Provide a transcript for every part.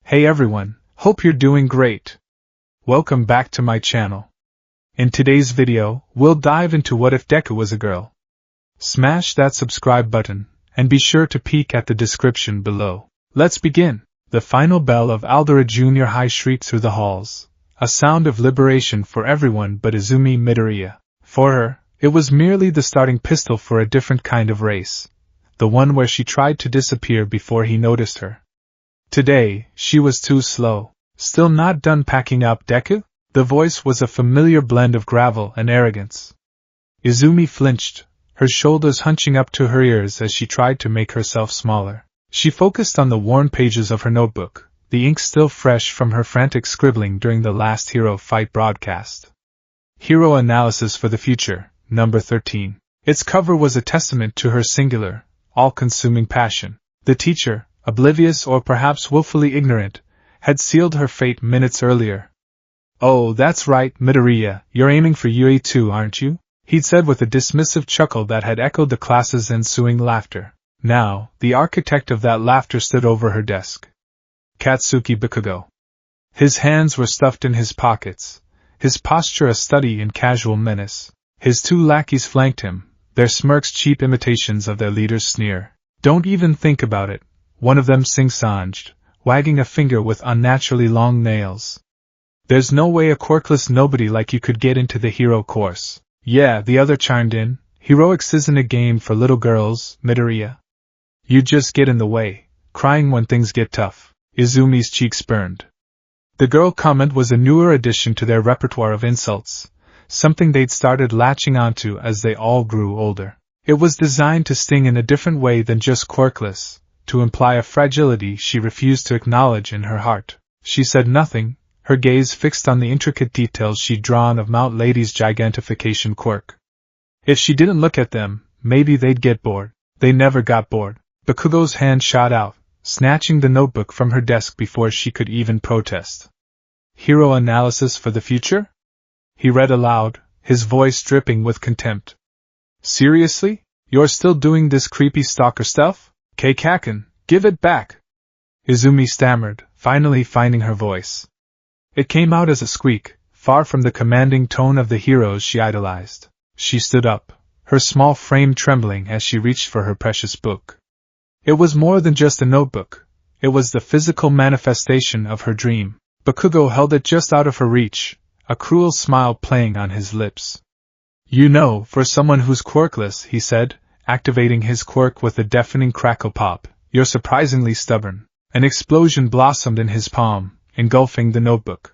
Hey everyone, hope you're doing great. Welcome back to my channel. In today's video, we'll dive into what if Deku was a girl. Smash that subscribe button, and be sure to peek at the description below. Let's begin. The final bell of Aldera Junior High shrieked through the halls, a sound of liberation for everyone but Izumi Midoriya. For her, it was merely the starting pistol for a different kind of race, the one where she tried to disappear before he noticed her. Today, she was too slow. Still not done packing up, Deku? The voice was a familiar blend of gravel and arrogance. Izumi flinched, her shoulders hunching up to her ears as she tried to make herself smaller. She focused on the worn pages of her notebook, the ink still fresh from her frantic scribbling during the last hero fight broadcast. Hero Analysis for the Future, number 13. Its cover was a testament to her singular, all-consuming passion. The teacher, oblivious or perhaps willfully ignorant, had sealed her fate minutes earlier. "Oh, that's right, Midoriya, you're aiming for UA too, aren't you?" he'd said with a dismissive chuckle that had echoed the class's ensuing laughter. Now, the architect of that laughter stood over her desk. Katsuki Bakugo. His hands were stuffed in his pockets, his posture a study in casual menace. His two lackeys flanked him, their smirks cheap imitations of their leader's sneer. "Don't even think about it," one of them sing-songed, wagging a finger with unnaturally long nails. "There's no way a quirkless nobody like you could get into the hero course." "Yeah," the other chimed in, "heroics isn't a game for little girls, Midoriya. You just get in the way, crying when things get tough." Izumi's cheeks burned. The girl comment was a newer addition to their repertoire of insults, something they'd started latching onto as they all grew older. It was designed to sting in a different way than just quirkless, to imply a fragility she refused to acknowledge in her heart. She said nothing, her gaze fixed on the intricate details she'd drawn of Mount Lady's gigantification quirk. If she didn't look at them, maybe they'd get bored. They never got bored. Bakugo's hand shot out, snatching the notebook from her desk before she could even protest. "Hero Analysis for the Future?" he read aloud, his voice dripping with contempt. "Seriously? You're still doing this creepy stalker stuff? Keikaken, give it back!" Izumi stammered, finally finding her voice. It came out as a squeak, far from the commanding tone of the heroes she idolized. She stood up, her small frame trembling as she reached for her precious book. It was more than just a notebook. It was the physical manifestation of her dream. Bakugo held it just out of her reach, a cruel smile playing on his lips. "You know, for someone who's quirkless," he said, activating his quirk with a deafening crackle pop, "you're surprisingly stubborn." An explosion blossomed in his palm, engulfing the notebook.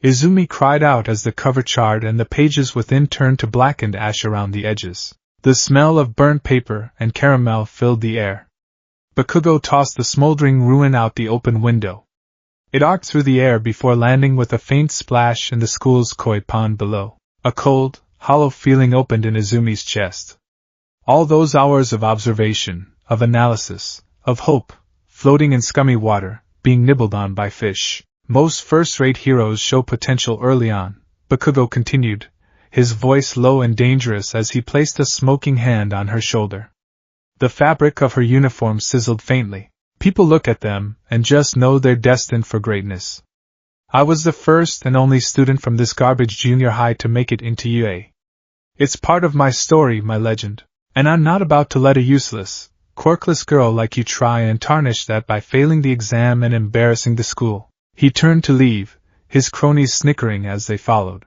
Izumi cried out as the cover charred and the pages within turned to blackened ash around the edges. The smell of burnt paper and caramel filled the air. Bakugo tossed the smoldering ruin out the open window. It arced through the air before landing with a faint splash in the school's koi pond below. A cold, hollow feeling opened in Izumi's chest. All those hours of observation, of analysis, of hope, floating in scummy water, being nibbled on by fish. "Most first-rate heroes show potential early on," Bakugo continued, his voice low and dangerous as he placed a smoking hand on her shoulder. The fabric of her uniform sizzled faintly. "People look at them and just know they're destined for greatness. I was the first and only student from this garbage junior high to make it into UA. It's part of my story, my legend. And I'm not about to let a useless, quirkless girl like you try and tarnish that by failing the exam and embarrassing the school." He turned to leave, his cronies snickering as they followed.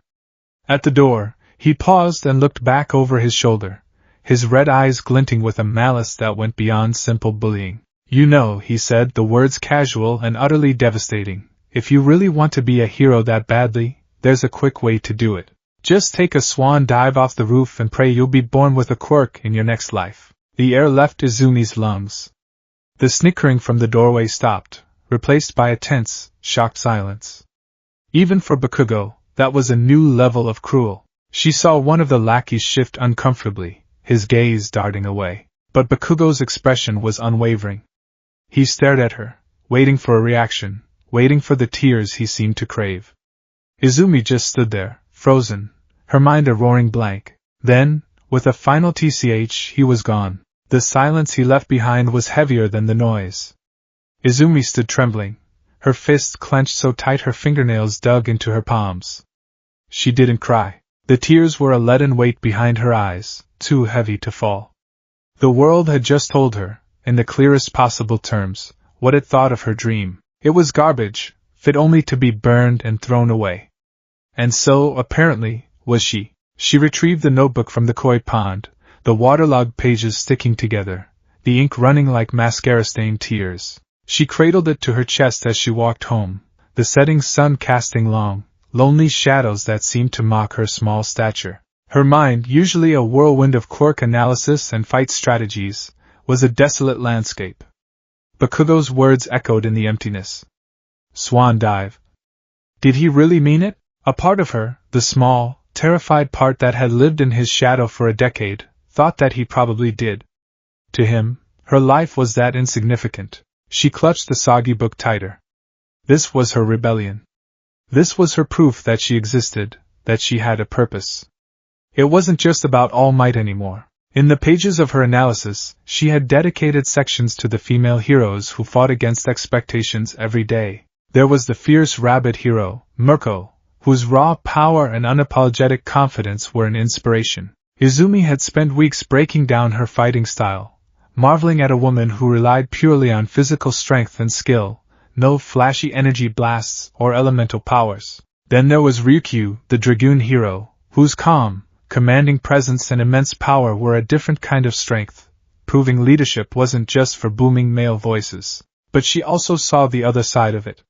At the door, he paused and looked back over his shoulder, his red eyes glinting with a malice that went beyond simple bullying. "You know," he said, the words casual and utterly devastating, "if you really want to be a hero that badly, there's a quick way to do it. Just take a swan dive off the roof and pray you'll be born with a quirk in your next life." The air left Izumi's lungs. The snickering from the doorway stopped, replaced by a tense, shocked silence. Even for Bakugo, that was a new level of cruel. She saw one of the lackeys shift uncomfortably, his gaze darting away. But Bakugo's expression was unwavering. He stared at her, waiting for a reaction, waiting for the tears he seemed to crave. Izumi just stood there, frozen, her mind a roaring blank. Then, with a final tch, he was gone. The silence he left behind was heavier than the noise. Izumi stood trembling, her fists clenched so tight her fingernails dug into her palms. She didn't cry. The tears were a leaden weight behind her eyes, too heavy to fall. The world had just told her, in the clearest possible terms, what it thought of her dream. It was garbage, fit only to be burned and thrown away. And so, apparently, was she. She retrieved the notebook from the koi pond, the waterlogged pages sticking together, the ink running like mascara-stained tears. She cradled it to her chest as she walked home, the setting sun casting long, lonely shadows that seemed to mock her small stature. Her mind, usually a whirlwind of quirk analysis and fight strategies, was a desolate landscape. Bakugo's words echoed in the emptiness. Swan dive. Did he really mean it? A part of her, the small, terrified part that had lived in his shadow for a decade, thought that he probably did. To him, her life was that insignificant. She clutched the soggy book tighter. This was her rebellion. This was her proof that she existed, that she had a purpose. It wasn't just about All Might anymore. In the pages of her analysis, she had dedicated sections to the female heroes who fought against expectations every day. There was the fierce rabbit hero, Mirko, whose raw power and unapologetic confidence were an inspiration. Izumi had spent weeks breaking down her fighting style, marveling at a woman who relied purely on physical strength and skill, no flashy energy blasts or elemental powers. Then there was Ryukyu, the dragoon hero, whose calm, commanding presence and immense power were a different kind of strength, proving leadership wasn't just for booming male voices. But she also saw the other side of it.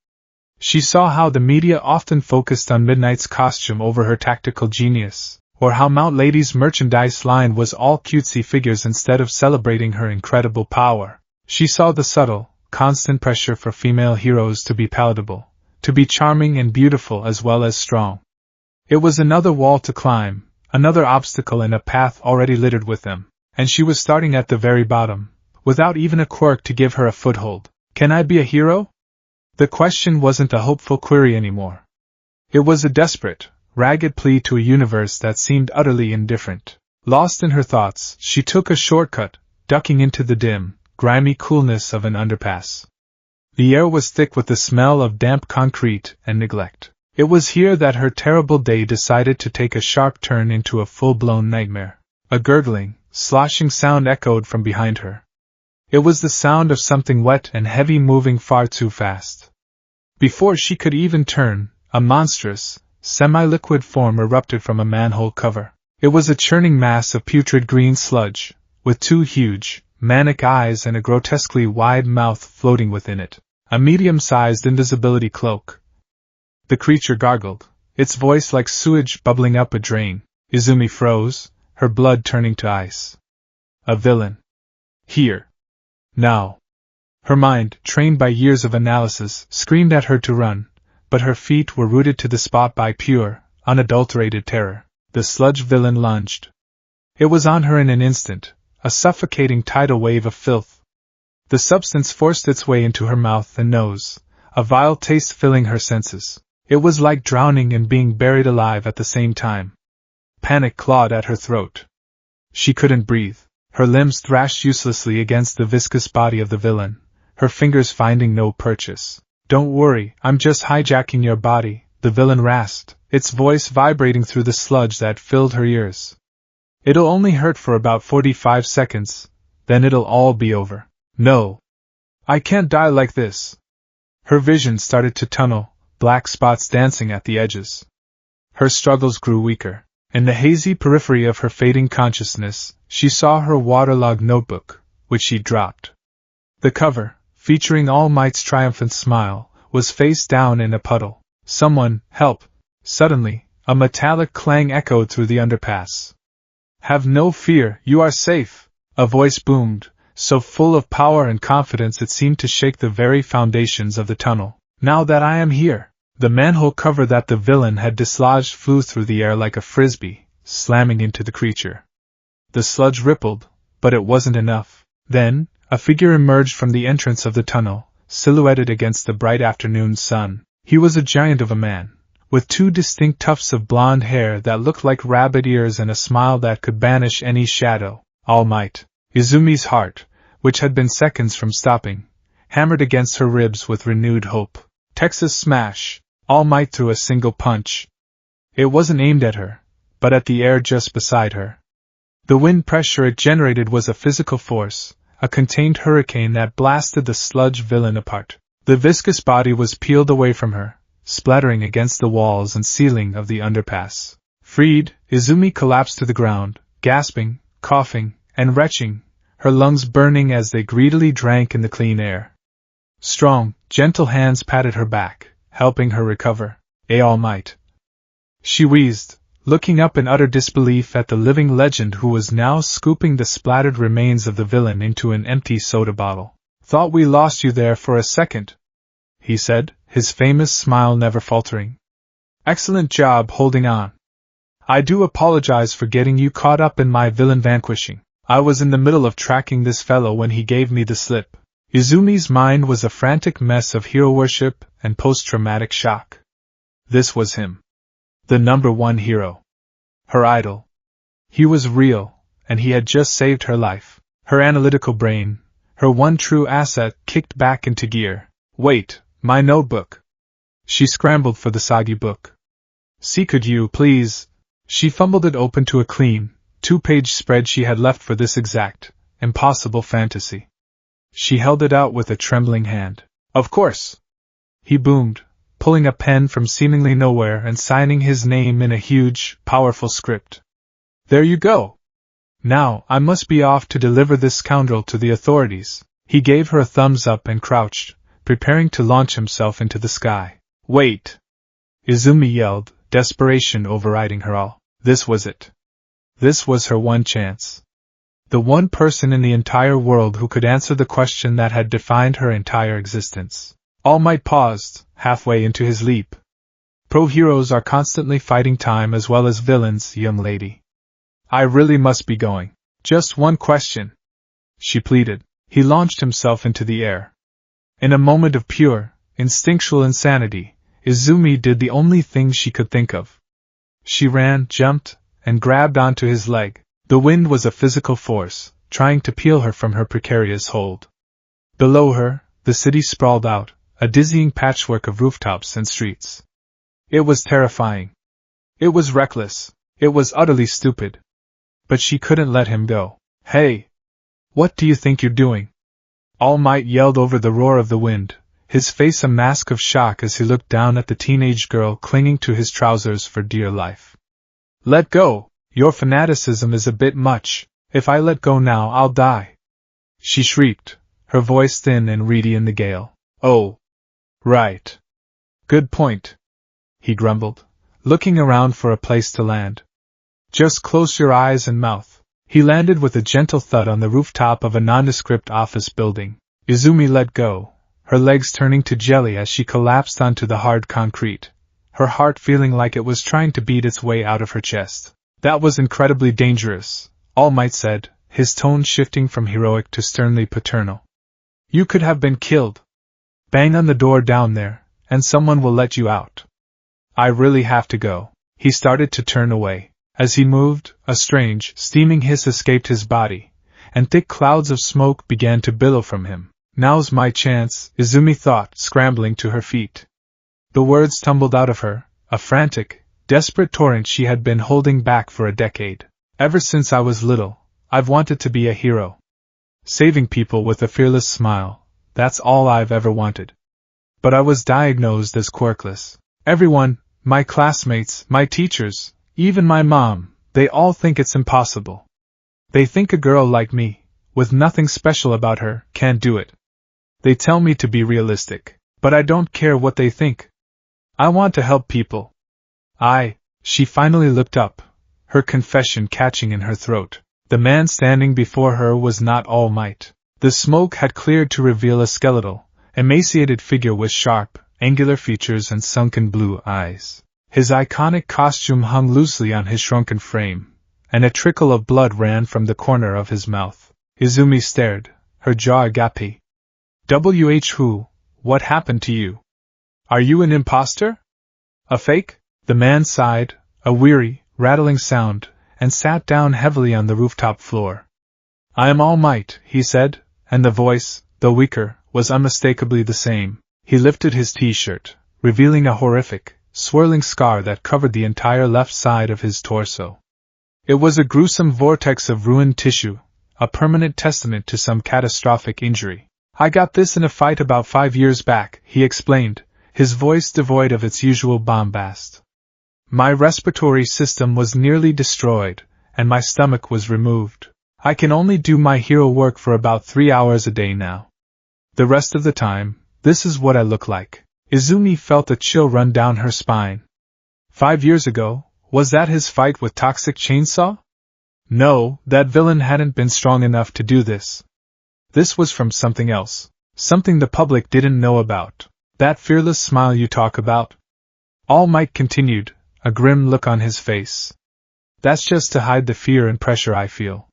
She saw how the media often focused on Midnight's costume over her tactical genius, or how Mount Lady's merchandise line was all cutesy figures instead of celebrating her incredible power. She saw the subtle, constant pressure for female heroes to be palatable, to be charming and beautiful as well as strong. It was another wall to climb, another obstacle in a path already littered with them, and she was starting at the very bottom, without even a quirk to give her a foothold. Can I be a hero? The question wasn't a hopeful query anymore. It was a desperate, ragged plea to a universe that seemed utterly indifferent. Lost in her thoughts, she took a shortcut, ducking into the dim, grimy coolness of an underpass. The air was thick with the smell of damp concrete and neglect. It was here that her terrible day decided to take a sharp turn into a full-blown nightmare. A gurgling, sloshing sound echoed from behind her. It was the sound of something wet and heavy moving far too fast. Before she could even turn, a monstrous, semi-liquid form erupted from a manhole cover. It was a churning mass of putrid green sludge, with two huge, manic eyes and a grotesquely wide mouth floating within it. A medium-sized invisibility cloak. The creature gargled, its voice like sewage bubbling up a drain. Izumi froze, her blood turning to ice. A villain. Here. Now. Her mind, trained by years of analysis, screamed at her to run, but her feet were rooted to the spot by pure, unadulterated terror. The sludge villain lunged. It was on her in an instant, a suffocating tidal wave of filth. The substance forced its way into her mouth and nose, a vile taste filling her senses. It was like drowning and being buried alive at the same time. Panic clawed at her throat. She couldn't breathe. Her limbs thrashed uselessly against the viscous body of the villain, her fingers finding no purchase. Don't worry, I'm just hijacking your body, the villain rasped, its voice vibrating through the sludge that filled her ears. It'll only hurt for about 45 seconds, then it'll all be over. No. I can't die like this. Her vision started to tunnel, black spots dancing at the edges. Her struggles grew weaker. In the hazy periphery of her fading consciousness, she saw her waterlogged notebook, which she dropped. The cover, featuring All Might's triumphant smile, was face down in a puddle. Someone, help! Suddenly, a metallic clang echoed through the underpass. Have no fear, you are safe, a voice boomed, so full of power and confidence it seemed to shake the very foundations of the tunnel. Now that I am here. The manhole cover that the villain had dislodged flew through the air like a frisbee, slamming into the creature. The sludge rippled, but it wasn't enough. Then, a figure emerged from the entrance of the tunnel, silhouetted against the bright afternoon sun. He was a giant of a man, with two distinct tufts of blonde hair that looked like rabbit ears and a smile that could banish any shadow. All Might. Izumi's heart, which had been seconds from stopping, hammered against her ribs with renewed hope. Texas smash. All Might threw a single punch. It wasn't aimed at her, but at the air just beside her. The wind pressure it generated was a physical force, a contained hurricane that blasted the sludge villain apart. The viscous body was peeled away from her, splattering against the walls and ceiling of the underpass. Freed, Izumi collapsed to the ground, gasping, coughing, and retching, her lungs burning as they greedily drank in the clean air. Strong, gentle hands patted her back, helping her recover. All Might. She wheezed, looking up in utter disbelief at the living legend who was now scooping the splattered remains of the villain into an empty soda bottle. Thought we lost you there for a second, he said, his famous smile never faltering. Excellent job holding on. I do apologize for getting you caught up in my villain vanquishing. I was in the middle of tracking this fellow when he gave me the slip. Izumi's mind was a frantic mess of hero worship and post-traumatic shock. This was him. The #1 hero. Her idol. He was real, and he had just saved her life. Her analytical brain, her one true asset, kicked back into gear. Wait, my notebook. She scrambled for the soggy book. See, could you, please? She fumbled it open to a clean, 2-page spread she had left for this exact, impossible fantasy. She held it out with a trembling hand. Of course! He boomed, pulling a pen from seemingly nowhere and signing his name in a huge, powerful script. There you go! Now, I must be off to deliver this scoundrel to the authorities. He gave her a thumbs up and crouched, preparing to launch himself into the sky. Wait! Izumi yelled, desperation overriding her all. This was it. This was her one chance. The one person in the entire world who could answer the question that had defined her entire existence. All Might paused, halfway into his leap. Pro-heroes are constantly fighting time as well as villains, young lady. I really must be going. Just one question, she pleaded. He launched himself into the air. In a moment of pure, instinctual insanity, Izumi did the only thing she could think of. She ran, jumped, and grabbed onto his leg. The wind was a physical force, trying to peel her from her precarious hold. Below her, the city sprawled out, a dizzying patchwork of rooftops and streets. It was terrifying. It was reckless. It was utterly stupid. But she couldn't let him go. Hey! What do you think you're doing? All Might yelled over the roar of the wind, his face a mask of shock as he looked down at the teenage girl clinging to his trousers for dear life. Let go! Your fanaticism is a bit much. If I let go now, I'll die. She shrieked, her voice thin and reedy in the gale. Oh. Right. Good point. He grumbled, looking around for a place to land. Just close your eyes and mouth. He landed with a gentle thud on the rooftop of a nondescript office building. Izumi let go, her legs turning to jelly as she collapsed onto the hard concrete, her heart feeling like it was trying to beat its way out of her chest. That was incredibly dangerous, All Might said, his tone shifting from heroic to sternly paternal. You could have been killed. Bang on the door down there, and someone will let you out. I really have to go. He started to turn away. As he moved, a strange, steaming hiss escaped his body, and thick clouds of smoke began to billow from him. Now's my chance, Izumi thought, scrambling to her feet. The words tumbled out of her, a frantic, desperate torrent she had been holding back for a decade. Ever since I was little, I've wanted to be a hero. Saving people with a fearless smile, that's all I've ever wanted. But I was diagnosed as quirkless. Everyone, my classmates, my teachers, even my mom, they all think it's impossible. They think a girl like me, with nothing special about her, can't do it. They tell me to be realistic, but I don't care what they think. I want to help people. She finally looked up, her confession catching in her throat. The man standing before her was not All Might. The smoke had cleared to reveal a skeletal, emaciated figure with sharp, angular features and sunken blue eyes. His iconic costume hung loosely on his shrunken frame, and a trickle of blood ran from the corner of his mouth. Izumi stared, her jaw agape. Who? What happened to you? Are you an imposter? A fake? The man sighed, a weary, rattling sound, and sat down heavily on the rooftop floor. I am All Might, he said, and the voice, though weaker, was unmistakably the same. He lifted his t-shirt, revealing a horrific, swirling scar that covered the entire left side of his torso. It was a gruesome vortex of ruined tissue, a permanent testament to some catastrophic injury. "I got this in a fight about 5 years back," he explained, his voice devoid of its usual bombast. "My respiratory system was nearly destroyed, and my stomach was removed. I can only do my hero work for about 3 hours a day now. The rest of the time, this is what I look like." Izumi felt a chill run down her spine. 5 years ago, was that his fight with Toxic Chainsaw? No, that villain hadn't been strong enough to do this. This was from something else, something the public didn't know about. "That fearless smile you talk about?" All Might continued, a grim look on his face. "That's just to hide the fear and pressure I feel.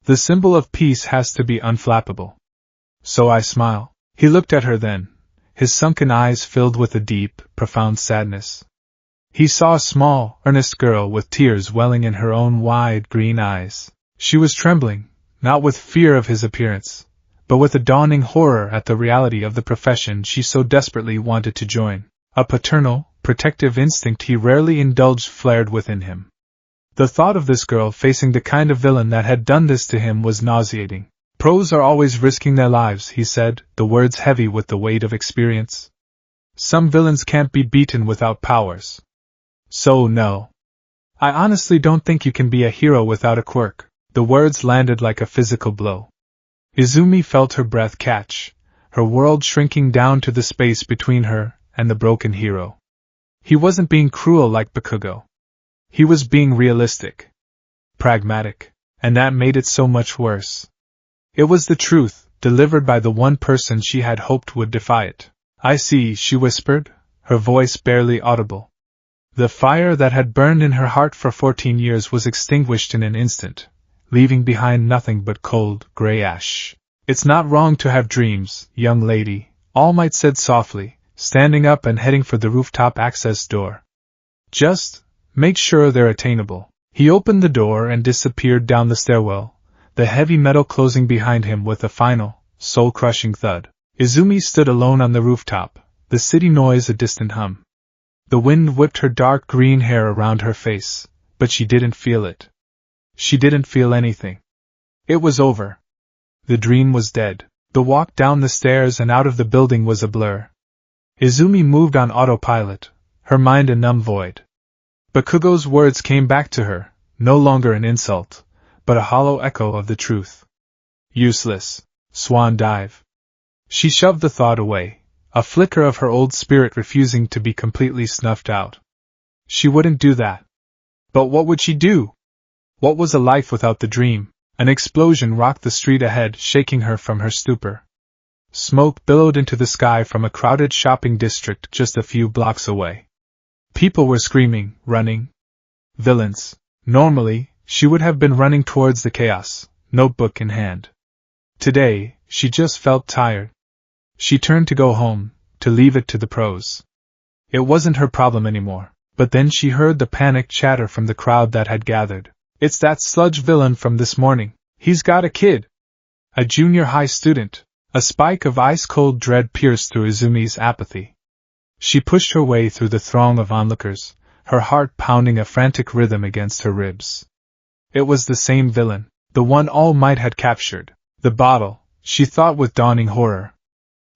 The symbol of peace has to be unflappable. So I smile." He looked at her then, his sunken eyes filled with a deep, profound sadness. He saw a small, earnest girl with tears welling in her own wide, green eyes. She was trembling, not with fear of his appearance, but with a dawning horror at the reality of the profession she so desperately wanted to join. A paternal, protective instinct he rarely indulged flared within him. The thought of this girl facing the kind of villain that had done this to him was nauseating. "Pros are always risking their lives," he said, the words heavy with the weight of experience. "Some villains can't be beaten without powers. So no. I honestly don't think you can be a hero without a quirk." The words landed like a physical blow. Izumi felt her breath catch, her world shrinking down to the space between her and the broken hero. He wasn't being cruel like Bakugo. He was being realistic. Pragmatic. And that made it so much worse. It was the truth, delivered by the one person she had hoped would defy it. "I see," she whispered, her voice barely audible. The fire that had burned in her heart for 14 years was extinguished in an instant, leaving behind nothing but cold, gray ash. "It's not wrong to have dreams, young lady," All Might said softly, standing up and heading for the rooftop access door. "Just make sure they're attainable." He opened the door and disappeared down the stairwell, the heavy metal closing behind him with a final, soul-crushing thud. Izumi stood alone on the rooftop, the city noise a distant hum. The wind whipped her dark green hair around her face, but she didn't feel it. She didn't feel anything. It was over. The dream was dead. The walk down the stairs and out of the building was a blur. Izumi moved on autopilot, her mind a numb void. Bakugo's words came back to her, no longer an insult, but a hollow echo of the truth. Useless. Swan dive. She shoved the thought away, a flicker of her old spirit refusing to be completely snuffed out. She wouldn't do that. But what would she do? What was a life without the dream? An explosion rocked the street ahead, shaking her from her stupor. Smoke billowed into the sky from a crowded shopping district just a few blocks away. People were screaming, running. Villains. Normally, she would have been running towards the chaos, notebook in hand. Today, she just felt tired. She turned to go home, to leave it to the pros. It wasn't her problem anymore. But then she heard the panicked chatter from the crowd that had gathered. "It's that sludge villain from this morning. He's got a kid. A junior high student." A spike of ice-cold dread pierced through Izumi's apathy. She pushed her way through the throng of onlookers, her heart pounding a frantic rhythm against her ribs. It was the same villain, the one All Might had captured. The bottle, she thought with dawning horror.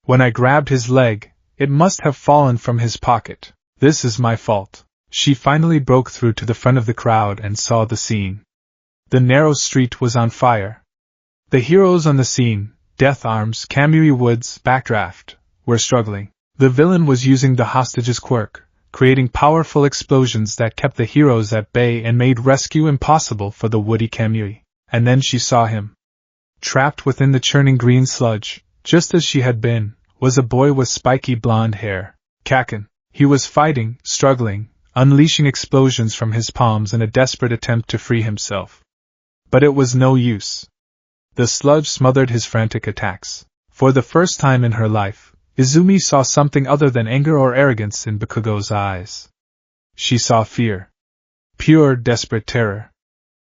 "When I grabbed his leg, it must have fallen from his pocket. This is my fault." She finally broke through to the front of the crowd and saw the scene. The narrow street was on fire. The heroes on the scene, Death Arms, Kamui Woods, Backdraft, were struggling. The villain was using the hostage's quirk, creating powerful explosions that kept the heroes at bay and made rescue impossible for the woody Kamui. And then she saw him. Trapped within the churning green sludge, just as she had been, was a boy with spiky blonde hair. Kaken. He was fighting, struggling, unleashing explosions from his palms in a desperate attempt to free himself. But it was no use. The sludge smothered his frantic attacks. For the first time in her life, Izumi saw something other than anger or arrogance in Bakugo's eyes. She saw fear. Pure, desperate terror.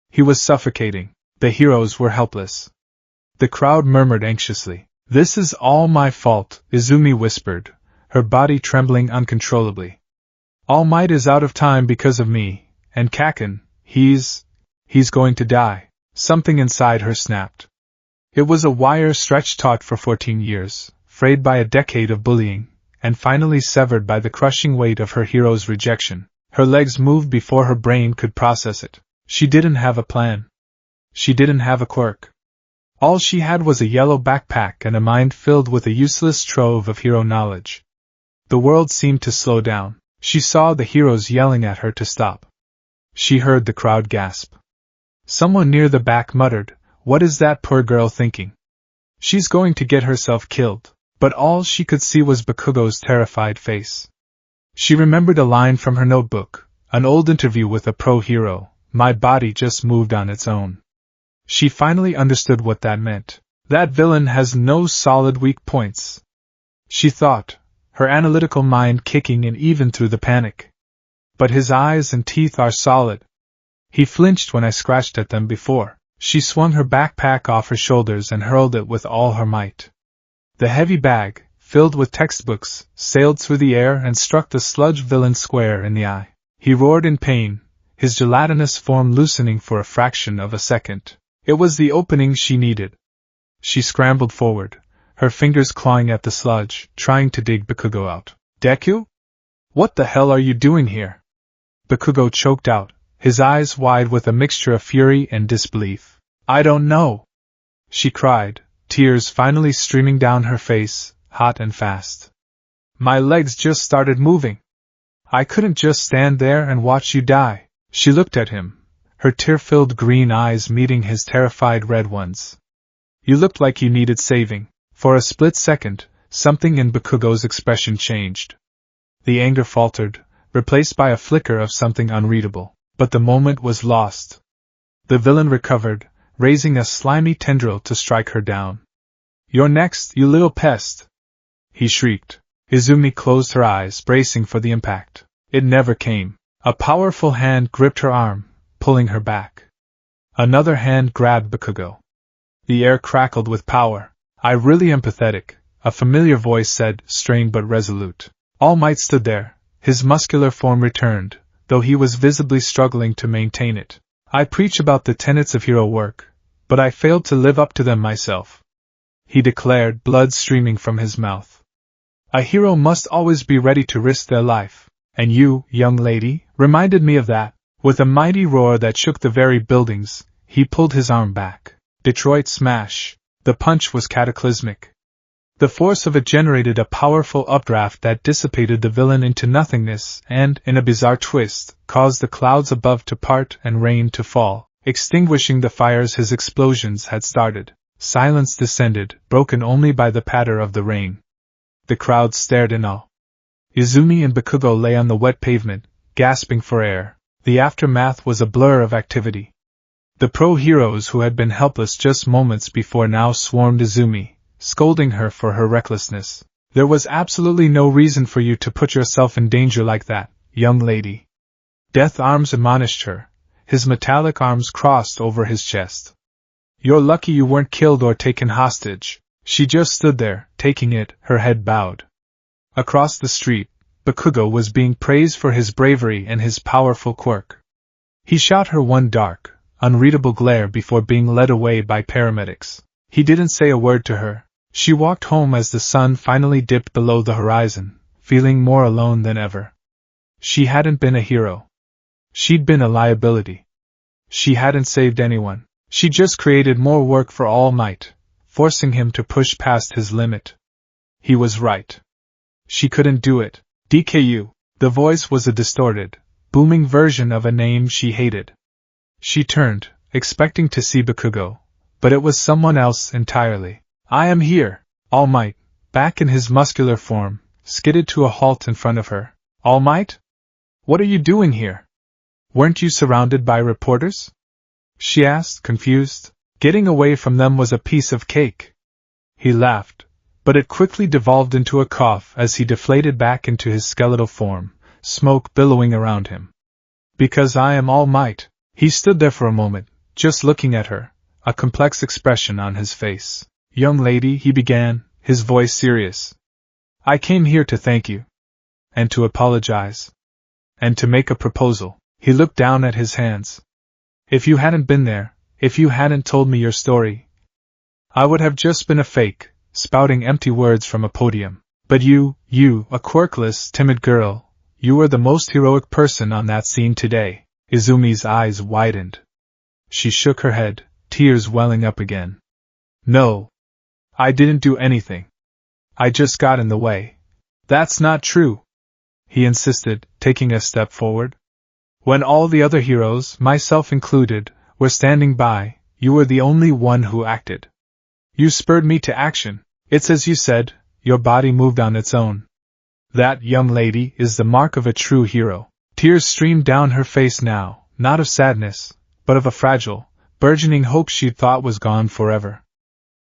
He was suffocating. The heroes were helpless. The crowd murmured anxiously. "This is all my fault," Izumi whispered, her body trembling uncontrollably. All Might is out of time because of me, and Kakin, he's going to die. Something inside her snapped. It was a wire stretched taut for 14 years, frayed by a decade of bullying, and finally severed by the crushing weight of her hero's rejection. Her legs moved before her brain could process it. She didn't have a plan. She didn't have a quirk. All she had was a yellow backpack and a mind filled with a useless trove of hero knowledge. The world seemed to slow down. She saw the heroes yelling at her to stop. She heard the crowd gasp. Someone near the back muttered, "What is that poor girl thinking? She's going to get herself killed." But all she could see was Bakugo's terrified face. She remembered a line from her notebook, an old interview with a pro-hero, "My body just moved on its own." She finally understood what that meant. That villain has no solid weak points, she thought, her analytical mind kicking in even through the panic. But his eyes and teeth are solid. He flinched when I scratched at them before. She swung her backpack off her shoulders and hurled it with all her might. The heavy bag, filled with textbooks, sailed through the air and struck the sludge villain square in the eye. He roared in pain, his gelatinous form loosening for a fraction of a second. It was the opening she needed. She scrambled forward, her fingers clawing at the sludge, trying to dig Bakugo out. "Deku? What the hell are you doing here?" Bakugo choked out, his eyes wide with a mixture of fury and disbelief. "I don't know," she cried, tears finally streaming down her face, hot and fast. "My legs just started moving. I couldn't just stand there and watch you die." She looked at him, her tear-filled green eyes meeting his terrified red ones. "You looked like you needed saving." For a split second, something in Bakugo's expression changed. The anger faltered, replaced by a flicker of something unreadable. But the moment was lost. The villain recovered, raising a slimy tendril to strike her down. "You're next, you little pest!" he shrieked. Izumi closed her eyes, bracing for the impact. It never came. A powerful hand gripped her arm, pulling her back. Another hand grabbed Bakugo. The air crackled with power. "I really am pathetic," a familiar voice said, strained but resolute. All Might stood there, his muscular form returned, though he was visibly struggling to maintain it. "I preach about the tenets of hero work, but I failed to live up to them myself," he declared, blood streaming from his mouth. "A hero must always be ready to risk their life, and you, young lady, reminded me of that." With a mighty roar that shook the very buildings, he pulled his arm back. Detroit smash! The punch was cataclysmic. The force of it generated a powerful updraft that dissipated the villain into nothingness and, in a bizarre twist, caused the clouds above to part and rain to fall, extinguishing the fires his explosions had started. Silence descended, broken only by the patter of the rain. The crowd stared in awe. Izumi and Bakugo lay on the wet pavement, gasping for air. The aftermath was a blur of activity. The pro-heroes who had been helpless just moments before now swarmed Izumi, scolding her for her recklessness. "There was absolutely no reason for you to put yourself in danger like that, young lady." Death Arms admonished her, his metallic arms crossed over his chest. "You're lucky you weren't killed or taken hostage." She just stood there, taking it, her head bowed. Across the street, Bakugo was being praised for his bravery and his powerful quirk. He shot her one dark, unreadable glare before being led away by paramedics. He didn't say a word to her. She walked home as the sun finally dipped below the horizon, feeling more alone than ever. She hadn't been a hero. She'd been a liability. She hadn't saved anyone. She just created more work for All Might, forcing him to push past his limit. He was right. She couldn't do it. DKU. The voice was a distorted, booming version of a name she hated. She turned, expecting to see Bakugo, but it was someone else entirely. "I am here." All Might, back in his muscular form, skidded to a halt in front of her. "All Might? What are you doing here? Weren't you surrounded by reporters?" she asked, confused. Getting away from them was a piece of cake. He laughed, but it quickly devolved into a cough as he deflated back into his skeletal form, smoke billowing around him. "Because I am All Might." He stood there for a moment, just looking at her, a complex expression on his face. "Young lady," he began, his voice serious. I came here to thank you. And to apologize. And to make a proposal. He looked down at his hands. If you hadn't been there, if you hadn't told me your story, I would have just been a fake, spouting empty words from a podium. But you, a quirkless, timid girl, you were the most heroic person on that scene today. Izumi's eyes widened. She shook her head, tears welling up again. No. I didn't do anything. I just got in the way. That's not true, he insisted, taking a step forward. When all the other heroes, myself included, were standing by, you were the only one who acted. You spurred me to action. It's as you said, your body moved on its own. That, young lady, is the mark of a true hero. Tears streamed down her face now, not of sadness, but of a fragile, burgeoning hope she thought was gone forever.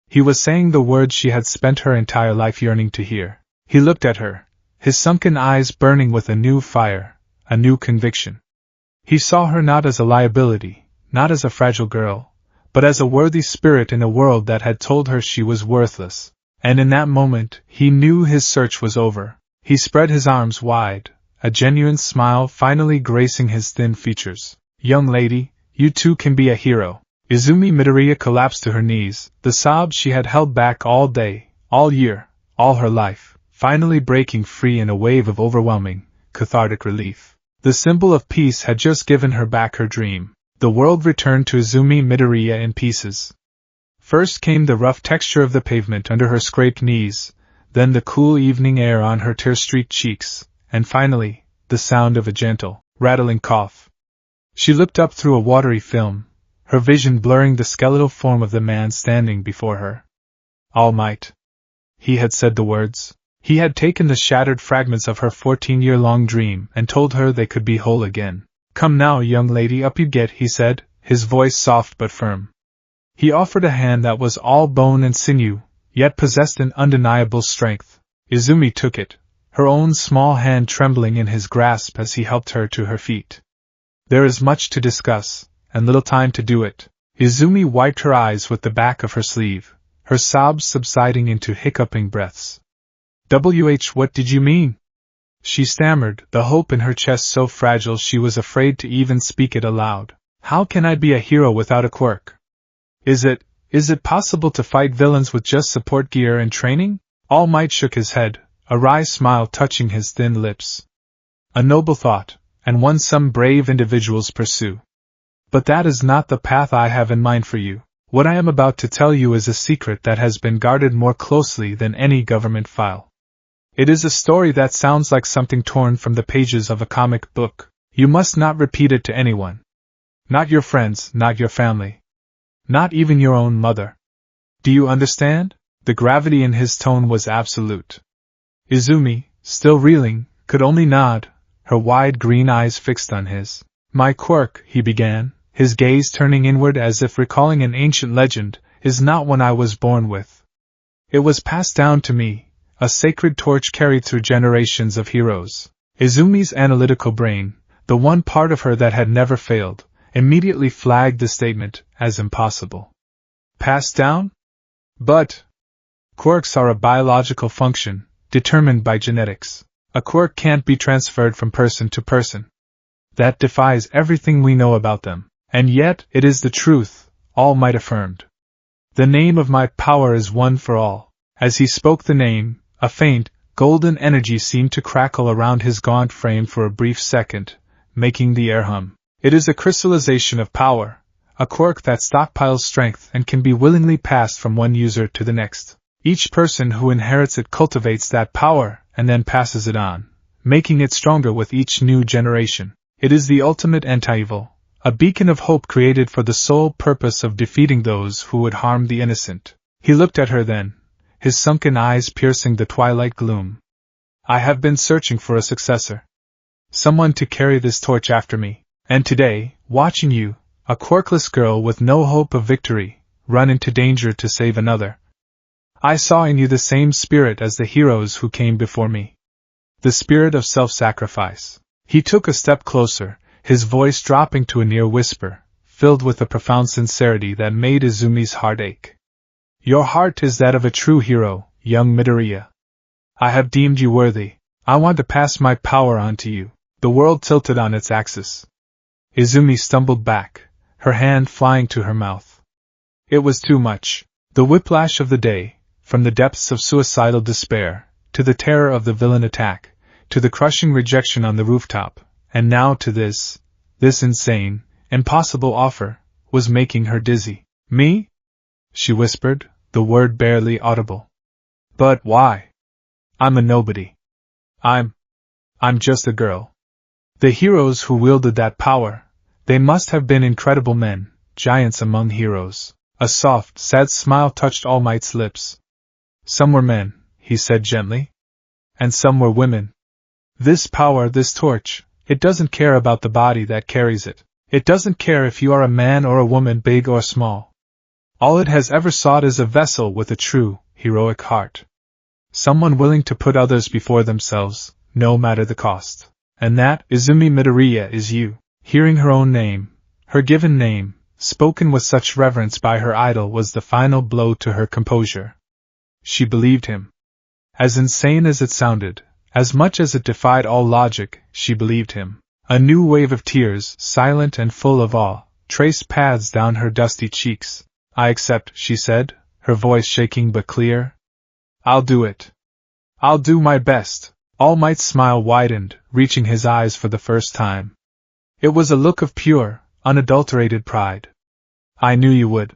He was saying the words she had spent her entire life yearning to hear. He looked at her, his sunken eyes burning with a new fire, a new conviction. He saw her not as a liability, not as a fragile girl, but as a worthy spirit in a world that had told her she was worthless. And in that moment, he knew his search was over. He spread his arms wide, a genuine smile finally gracing his thin features. Young lady, you too can be a hero. Izumi Midoriya collapsed to her knees, the sobs she had held back all day, all year, all her life, finally breaking free in a wave of overwhelming, cathartic relief. The symbol of peace had just given her back her dream. The world returned to Izumi Midoriya in pieces. First came the rough texture of the pavement under her scraped knees, then the cool evening air on her tear-streaked cheeks, and finally, the sound of a gentle, rattling cough. She looked up through a watery film, her vision blurring the skeletal form of the man standing before her. All Might. He had said the words. He had taken the shattered fragments of her 14-year-long dream and told her they could be whole again. Come now, young lady, up you get, he said, his voice soft but firm. He offered a hand that was all bone and sinew, yet possessed an undeniable strength. Izumi took it, her own small hand trembling in his grasp as he helped her to her feet. There is much to discuss, and little time to do it. Izumi wiped her eyes with the back of her sleeve, her sobs subsiding into hiccuping breaths. What did you mean? She stammered, the hope in her chest so fragile she was afraid to even speak it aloud. How can I be a hero without a quirk? Is it possible to fight villains with just support gear and training? All Might shook his head, a wry smile touching his thin lips. A noble thought, and one some brave individuals pursue. But that is not the path I have in mind for you. What I am about to tell you is a secret that has been guarded more closely than any government file. It is a story that sounds like something torn from the pages of a comic book. You must not repeat it to anyone. Not your friends, not your family. Not even your own mother. Do you understand? The gravity in his tone was absolute. Izumi, still reeling, could only nod, her wide green eyes fixed on his. My quirk, he began, his gaze turning inward as if recalling an ancient legend, is not one I was born with. It was passed down to me, a sacred torch carried through generations of heroes. Izumi's analytical brain, the one part of her that had never failed, immediately flagged the statement as impossible. Passed down? But quirks are a biological function, determined by genetics. A quirk can't be transferred from person to person. That defies everything we know about them. And yet, it is the truth, All Might affirmed. The name of my power is one for all. As he spoke the name, a faint, golden energy seemed to crackle around his gaunt frame for a brief second, making the air hum. It is a crystallization of power, a quirk that stockpiles strength and can be willingly passed from one user to the next. Each person who inherits it cultivates that power and then passes it on, making it stronger with each new generation. It is the ultimate anti-evil, a beacon of hope created for the sole purpose of defeating those who would harm the innocent. He looked at her then, his sunken eyes piercing the twilight gloom. I have been searching for a successor. Someone to carry this torch after me. And today, watching you, a quirkless girl with no hope of victory, run into danger to save another, I saw in you the same spirit as the heroes who came before me. The spirit of self-sacrifice. He took a step closer, his voice dropping to a near whisper, filled with a profound sincerity that made Izumi's heart ache. Your heart is that of a true hero, young Midoriya. I have deemed you worthy. I want to pass my power on to you. The world tilted on its axis. Izumi stumbled back, her hand flying to her mouth. It was too much. The whiplash of the day, from the depths of suicidal despair, to the terror of the villain attack, to the crushing rejection on the rooftop, and now to this insane, impossible offer, was making her dizzy. Me? She whispered, the word barely audible. But why? I'm a nobody. I'm just a girl. The heroes who wielded that power, they must have been incredible men, giants among heroes. A soft, sad smile touched All Might's lips. Some were men, he said gently. And some were women. This power, this torch, it doesn't care about the body that carries it. It doesn't care if you are a man or a woman, big or small. All it has ever sought is a vessel with a true, heroic heart. Someone willing to put others before themselves, no matter the cost. And that, Izumi Midoriya, is you. Hearing her own name, her given name, spoken with such reverence by her idol, was the final blow to her composure. She believed him. As insane as it sounded, as much as it defied all logic, she believed him. A new wave of tears, silent and full of awe, traced paths down her dusty cheeks. I accept, she said, her voice shaking but clear. I'll do it. I'll do my best. All Might's smile widened, reaching his eyes for the first time. It was a look of pure, unadulterated pride. I knew you would.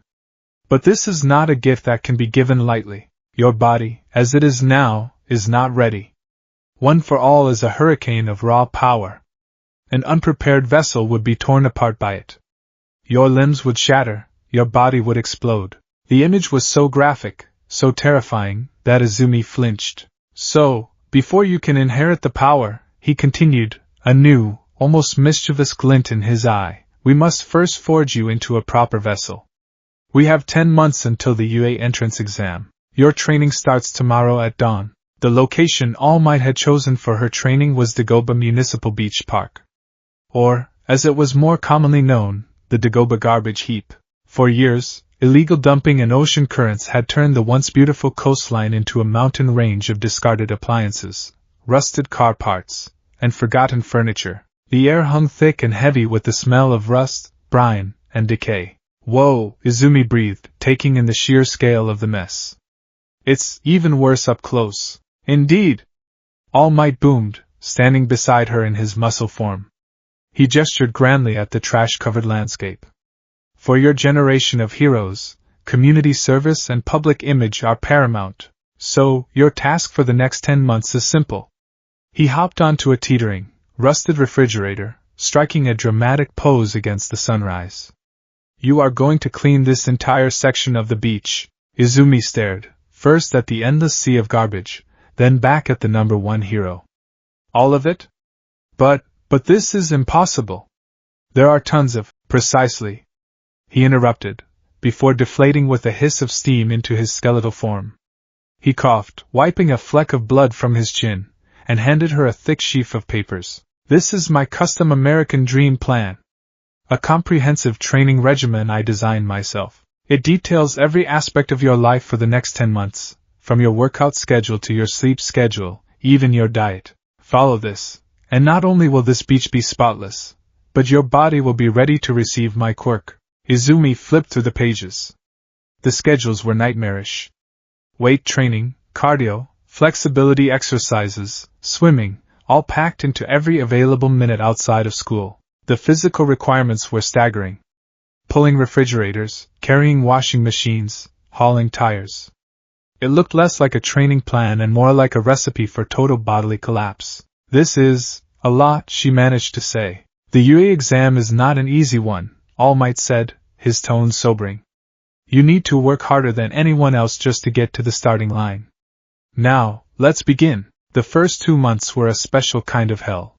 But this is not a gift that can be given lightly. Your body, as it is now, is not ready. One for All is a hurricane of raw power. An unprepared vessel would be torn apart by it. Your limbs would shatter, your body would explode. The image was so graphic, so terrifying, that Izumi flinched. So, before you can inherit the power, he continued, a new, almost mischievous glint in his eye, we must first forge you into a proper vessel. We have 10 months until the UA entrance exam. Your training starts tomorrow at dawn. The location All Might had chosen for her training was Dagoba Municipal Beach Park. Or, as it was more commonly known, the Dagoba Garbage Heap. For years, illegal dumping and ocean currents had turned the once beautiful coastline into a mountain range of discarded appliances, rusted car parts, and forgotten furniture. The air hung thick and heavy with the smell of rust, brine, and decay. Whoa, Izumi breathed, taking in the sheer scale of the mess. It's even worse up close. Indeed. All Might boomed, standing beside her in his muscle form. He gestured grandly at the trash-covered landscape. For your generation of heroes, community service and public image are paramount, so your task for the next 10 months is simple. He hopped onto a teetering, rusted refrigerator, striking a dramatic pose against the sunrise. You are going to clean this entire section of the beach. Izumi stared, first at the endless sea of garbage, then back at the number one hero. All of it? But this is impossible. There are tons of, precisely. He interrupted, before deflating with a hiss of steam into his skeletal form. He coughed, wiping a fleck of blood from his chin, and handed her a thick sheaf of papers. This is my custom American dream plan. A comprehensive training regimen I designed myself. It details every aspect of your life for the next 10 months, from your workout schedule to your sleep schedule, even your diet. Follow this, and not only will this beach be spotless, but your body will be ready to receive my quirk. Izumi flipped through the pages. The schedules were nightmarish. Weight training, cardio, flexibility exercises, swimming, all packed into every available minute outside of school. The physical requirements were staggering. Pulling refrigerators, carrying washing machines, hauling tires. It looked less like a training plan and more like a recipe for total bodily collapse. This is a lot, she managed to say. The UA exam is not an easy one, All Might said, his tone sobering. You need to work harder than anyone else just to get to the starting line. Now, let's begin. The first 2 months were a special kind of hell.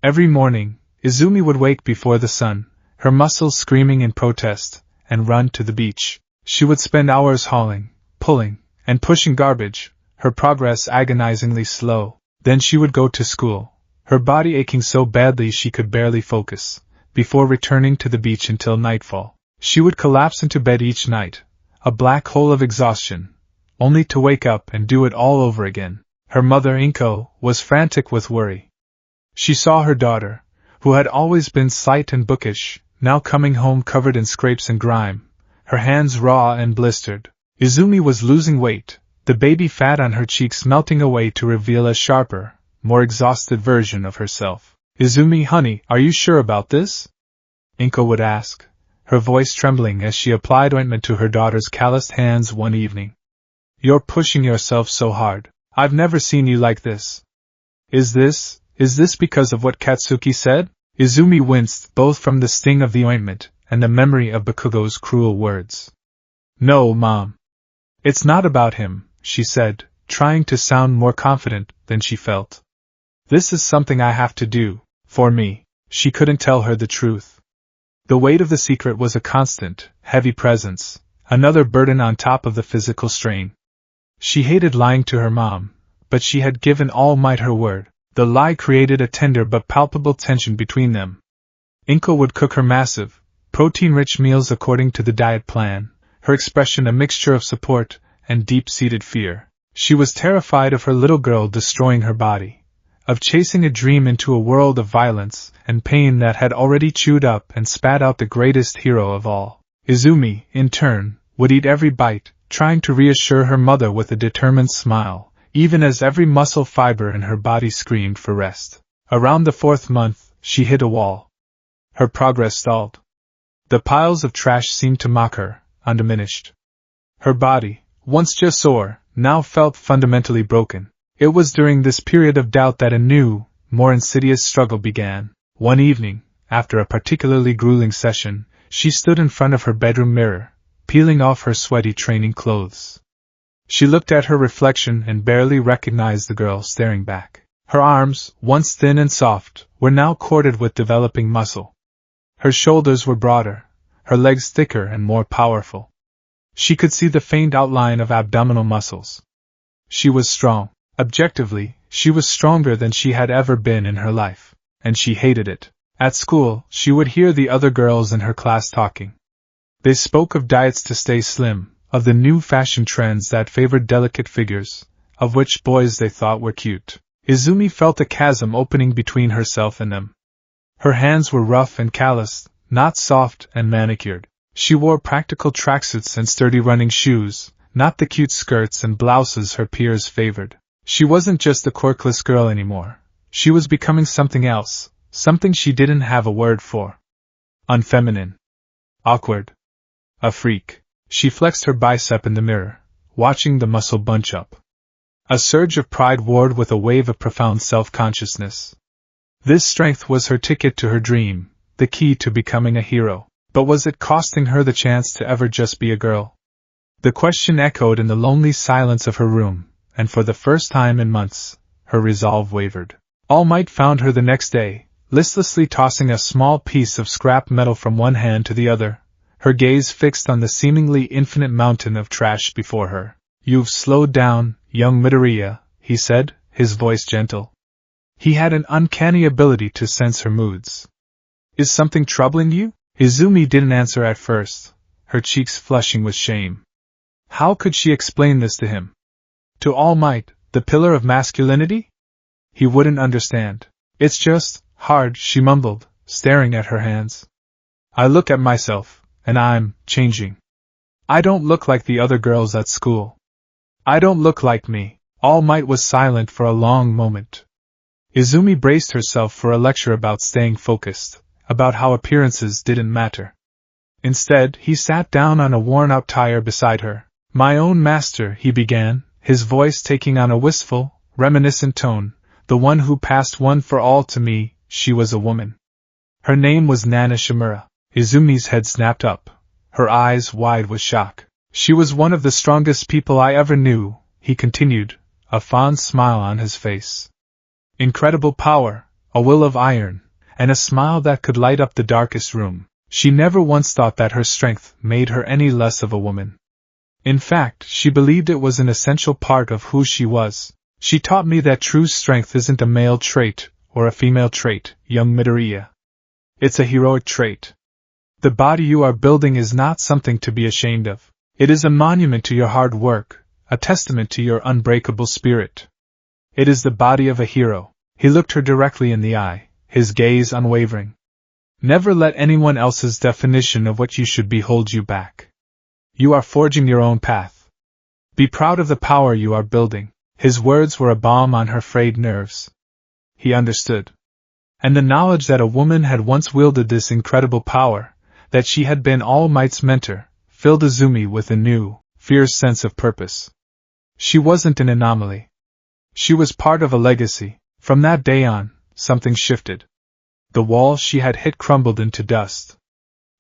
Every morning, Izumi would wake before the sun, her muscles screaming in protest, and run to the beach. She would spend hours hauling, pulling, and pushing garbage, her progress agonizingly slow. Then she would go to school, her body aching so badly she could barely focus, before returning to the beach until nightfall. She would collapse into bed each night, a black hole of exhaustion, only to wake up and do it all over again. Her mother, Inko, was frantic with worry. She saw her daughter, who had always been slight and bookish, now coming home covered in scrapes and grime, her hands raw and blistered. Izumi was losing weight, the baby fat on her cheeks melting away to reveal a sharper, more exhausted version of herself. Izumi, honey, are you sure about this? Inko would ask, her voice trembling as she applied ointment to her daughter's calloused hands one evening. You're pushing yourself so hard. I've never seen you like this. Is this because of what Katsuki said? Izumi winced both from the sting of the ointment and the memory of Bakugo's cruel words. No, Mom. It's not about him, she said, trying to sound more confident than she felt. This is something I have to do, for me. She couldn't tell her the truth. The weight of the secret was a constant, heavy presence, another burden on top of the physical strain. She hated lying to her mom, but she had given All Might her word. The lie created a tender but palpable tension between them. Inko would cook her massive, protein-rich meals according to the diet plan, her expression a mixture of support and deep-seated fear. She was terrified of her little girl destroying her body, of chasing a dream into a world of violence and pain that had already chewed up and spat out the greatest hero of all. Izumi, in turn, would eat every bite, trying to reassure her mother with a determined smile, even as every muscle fiber in her body screamed for rest. Around the 4th month, she hit a wall. Her progress stalled. The piles of trash seemed to mock her, undiminished. Her body, once just sore, now felt fundamentally broken. It was during this period of doubt that a new, more insidious struggle began. One evening, after a particularly grueling session, she stood in front of her bedroom mirror, peeling off her sweaty training clothes. She looked at her reflection and barely recognized the girl staring back. Her arms, once thin and soft, were now corded with developing muscle. Her shoulders were broader, her legs thicker and more powerful. She could see the faint outline of abdominal muscles. She was strong. Objectively, she was stronger than she had ever been in her life, and she hated it. At school, she would hear the other girls in her class talking. They spoke of diets to stay slim, of the new fashion trends that favored delicate figures, of which boys they thought were cute. Izumi felt a chasm opening between herself and them. Her hands were rough and calloused, not soft and manicured. She wore practical tracksuits and sturdy running shoes, not the cute skirts and blouses her peers favored. She wasn't just a quirkless girl anymore. She was becoming something else, something she didn't have a word for. Unfeminine. Awkward. A freak. She flexed her bicep in the mirror, watching the muscle bunch up. A surge of pride warred with a wave of profound self-consciousness. This strength was her ticket to her dream, the key to becoming a hero. But was it costing her the chance to ever just be a girl? The question echoed in the lonely silence of her room, and for the first time in months, her resolve wavered. All Might found her the next day, listlessly tossing a small piece of scrap metal from one hand to the other, her gaze fixed on the seemingly infinite mountain of trash before her. "You've slowed down, young Midoriya," he said, his voice gentle. He had an uncanny ability to sense her moods. "Is something troubling you?" Izumi didn't answer at first, her cheeks flushing with shame. How could she explain this to him? To All Might, the pillar of masculinity? He wouldn't understand. "It's just hard," she mumbled, staring at her hands. "I look at myself, and I'm changing. I don't look like the other girls at school. I don't look like me." All Might was silent for a long moment. Izumi braced herself for a lecture about staying focused, about how appearances didn't matter. Instead, he sat down on a worn-out tire beside her. "My own master," he began, his voice taking on a wistful, reminiscent tone, "the one who passed one for all to me." She was a woman. Her name was Nana Shimura. Izumi's head snapped up, her eyes wide with shock. "She was one of the strongest people I ever knew," he continued, a fond smile on his face. "Incredible power, a will of iron, and a smile that could light up the darkest room. She never once thought that her strength made her any less of a woman. In fact, she believed it was an essential part of who she was. She taught me that true strength isn't a male trait or a female trait, young Midoriya. It's a heroic trait. The body you are building is not something to be ashamed of. It is a monument to your hard work, a testament to your unbreakable spirit." It is the body of a hero. He looked her directly in the eye, his gaze unwavering. Never let anyone else's definition of what you should be hold you back. You are forging your own path. Be proud of the power you are building. His words were a balm on her frayed nerves. He understood. And the knowledge that a woman had once wielded this incredible power, that she had been All Might's mentor, filled Izumi with a new, fierce sense of purpose. She wasn't an anomaly. She was part of a legacy. From that day on, something shifted. The walls she had hit crumbled into dust.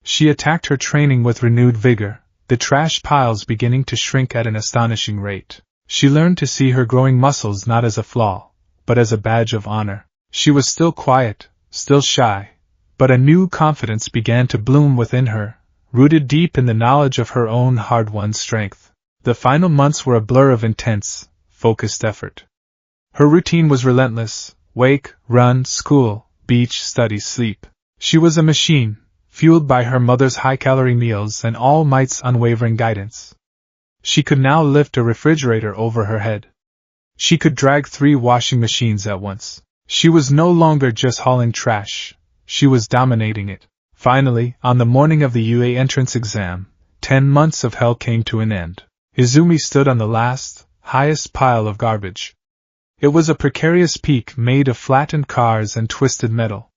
She attacked her training with renewed vigor, the trash piles beginning to shrink at an astonishing rate. She learned to see her growing muscles not as a flaw, but as a badge of honor. She was still quiet, still shy, but a new confidence began to bloom within her, rooted deep in the knowledge of her own hard-won strength. The final months were a blur of intense, focused effort. Her routine was relentless: wake, run, school, beach, study, sleep. She was a machine, fueled by her mother's high-calorie meals and All Might's unwavering guidance. She could now lift a refrigerator over her head. She could drag 3 washing machines at once. She was no longer just hauling trash, she was dominating it. Finally, on the morning of the UA entrance exam, 10 months of hell came to an end. Izumi stood on the last, highest pile of garbage. It was a precarious peak made of flattened cars and twisted metal.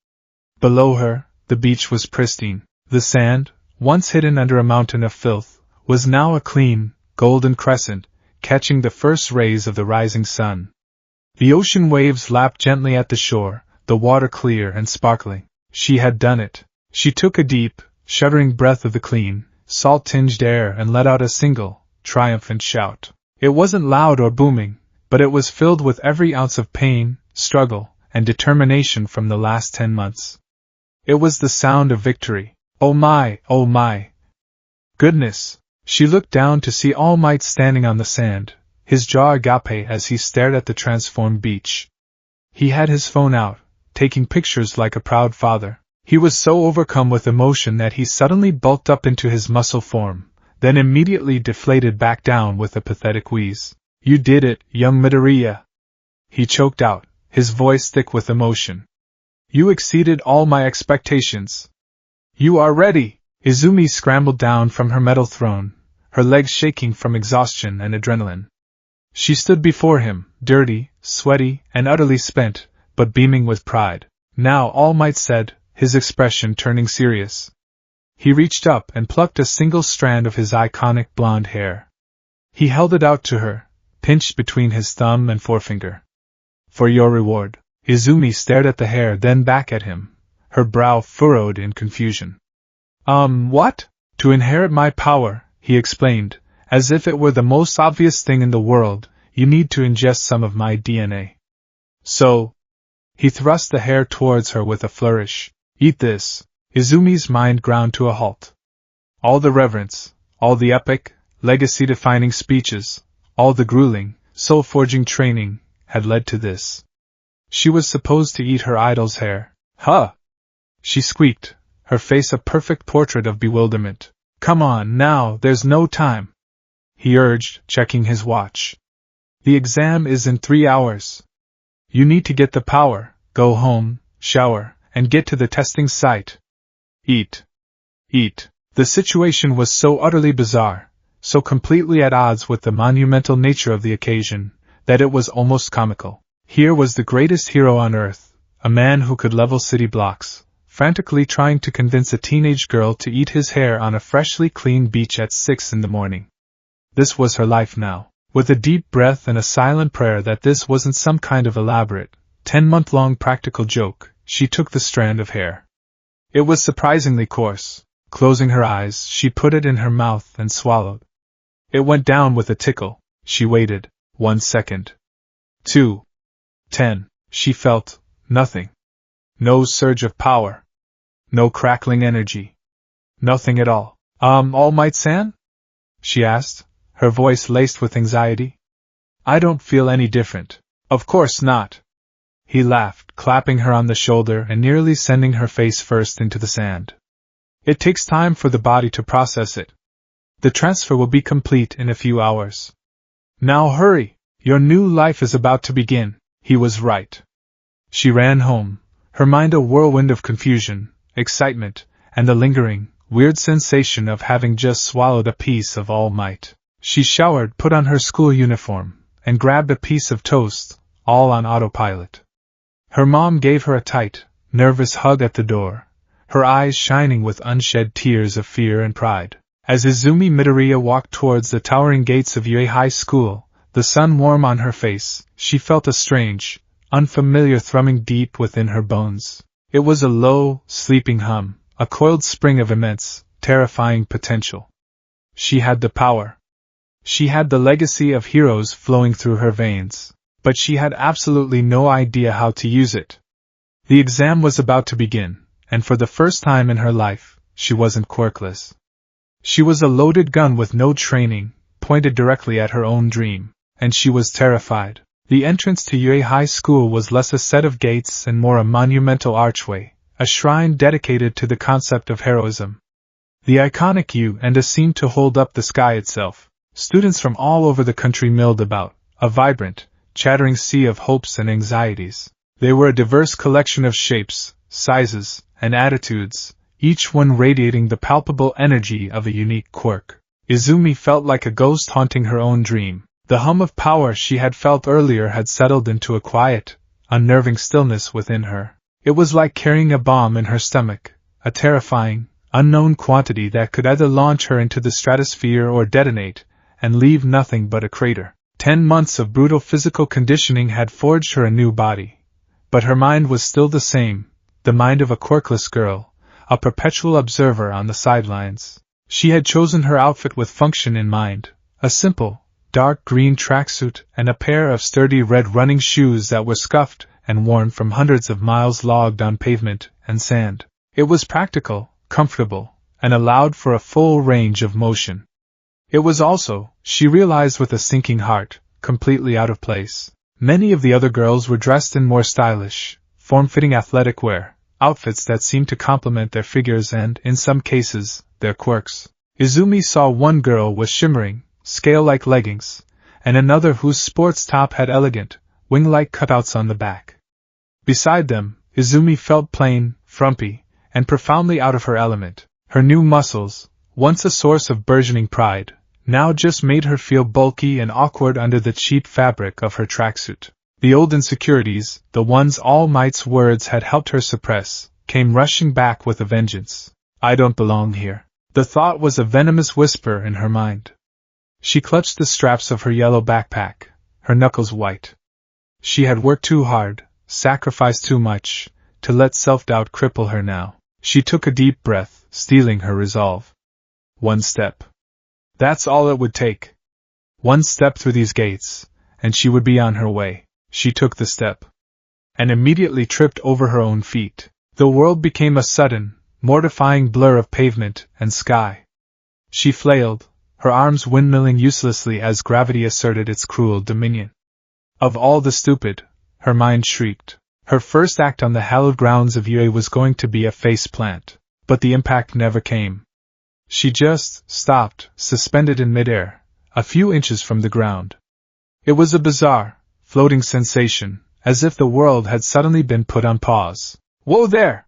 Below her, the beach was pristine. The sand, once hidden under a mountain of filth, was now a clean, golden crescent, catching the first rays of the rising sun. The ocean waves lapped gently at the shore, the water clear and sparkling. She had done it. She took a deep, shuddering breath of the clean, salt-tinged air and let out a single, triumphant shout. It wasn't loud or booming, but it was filled with every ounce of pain, struggle, and determination from the last 10 months. It was the sound of victory. Oh my goodness! She looked down to see All Might standing on the sand, his jaw agape as he stared at the transformed beach. He had his phone out, taking pictures like a proud father. He was so overcome with emotion that he suddenly bulked up into his muscle form, then immediately deflated back down with a pathetic wheeze. You did it, young Midoriya! He choked out, his voice thick with emotion. You exceeded all my expectations. You are ready! Izumi scrambled down from her metal throne, her legs shaking from exhaustion and adrenaline. She stood before him, dirty, sweaty, and utterly spent, but beaming with pride. Now, All Might said, his expression turning serious. He reached up and plucked a single strand of his iconic blonde hair. He held it out to her, pinched between his thumb and forefinger. For your reward. Izumi stared at the hair, then back at him, her brow furrowed in confusion. What? To inherit my power, he explained, as if it were the most obvious thing in the world, you need to ingest some of my DNA. So, he thrust the hair towards her with a flourish. Eat this. Izumi's mind ground to a halt. All the reverence, all the epic, legacy-defining speeches, all the grueling, soul-forging training, had led to this. She was supposed to eat her idol's hair. Huh! She squeaked, her face a perfect portrait of bewilderment. Come on, now, there's no time, he urged, checking his watch. The exam is in 3 hours. You need to get the power, go home, shower, and get to the testing site. Eat. Eat. The situation was so utterly bizarre, so completely at odds with the monumental nature of the occasion, that it was almost comical. Here was the greatest hero on earth, a man who could level city blocks, frantically trying to convince a teenage girl to eat his hair on a freshly cleaned beach at 6 in the morning. This was her life now. With a deep breath and a silent prayer that this wasn't some kind of elaborate, 10-month-long practical joke, she took the strand of hair. It was surprisingly coarse. Closing her eyes, she put it in her mouth and swallowed. It went down with a tickle. She waited. 1 second. 2. 10. She felt nothing. No surge of power. No crackling energy. Nothing at all. All Might-san? She asked, her voice laced with anxiety. I don't feel any different. Of course not. He laughed, clapping her on the shoulder and nearly sending her face first into the sand. It takes time for the body to process it. The transfer will be complete in a few hours. Now hurry, your new life is about to begin. He was right. She ran home, her mind a whirlwind of confusion, excitement, and the lingering, weird sensation of having just swallowed a piece of All Might. She showered, put on her school uniform, and grabbed a piece of toast, all on autopilot. Her mom gave her a tight, nervous hug at the door, her eyes shining with unshed tears of fear and pride. As Izumi Midoriya walked towards the towering gates of UA High School, the sun warm on her face, she felt a strange, unfamiliar thrumming deep within her bones. It was a low, sleeping hum, a coiled spring of immense, terrifying potential. She had the power. She had the legacy of heroes flowing through her veins, but she had absolutely no idea how to use it. The exam was about to begin, and for the first time in her life, she wasn't quirkless. She was a loaded gun with no training, pointed directly at her own dream, and she was terrified. The entrance to UA High School was less a set of gates and more a monumental archway, a shrine dedicated to the concept of heroism. The iconic U and A seemed to hold up the sky itself. Students from all over the country milled about, a vibrant, chattering sea of hopes and anxieties. They were a diverse collection of shapes, sizes, and attitudes, each one radiating the palpable energy of a unique quirk. Izumi felt like a ghost haunting her own dream. The hum of power she had felt earlier had settled into a quiet, unnerving stillness within her. It was like carrying a bomb in her stomach, a terrifying, unknown quantity that could either launch her into the stratosphere or detonate, and leave nothing but a crater. 10 months of brutal physical conditioning had forged her a new body. But her mind was still the same, the mind of a quirkless girl, a perpetual observer on the sidelines. She had chosen her outfit with function in mind, a simple, dark green tracksuit and a pair of sturdy red running shoes that were scuffed and worn from hundreds of miles logged on pavement and sand. It was practical, comfortable, and allowed for a full range of motion. It was also, she realized with a sinking heart, completely out of place. Many of the other girls were dressed in more stylish, form-fitting athletic wear, outfits that seemed to complement their figures and, in some cases, their quirks. Izumi saw one girl with shimmering, scale-like leggings, and another whose sports top had elegant, wing-like cutouts on the back. Beside them, Izumi felt plain, frumpy, and profoundly out of her element. Her new muscles, once a source of burgeoning pride, now just made her feel bulky and awkward under the cheap fabric of her tracksuit. The old insecurities, the ones All Might's words had helped her suppress, came rushing back with a vengeance. I don't belong here. The thought was a venomous whisper in her mind. She clutched the straps of her yellow backpack, her knuckles white. She had worked too hard, sacrificed too much, to let self-doubt cripple her now. She took a deep breath, steeling her resolve. One step. That's all it would take. One step through these gates, and she would be on her way. She took the step, and immediately tripped over her own feet. The world became a sudden, mortifying blur of pavement and sky. She flailed, her arms windmilling uselessly as gravity asserted its cruel dominion. Of all the stupid, her mind shrieked. Her first act on the hallowed grounds of UA was going to be a face plant, but the impact never came. She just stopped, suspended in midair, a few inches from the ground. It was a bizarre, floating sensation, as if the world had suddenly been put on pause. Whoa there!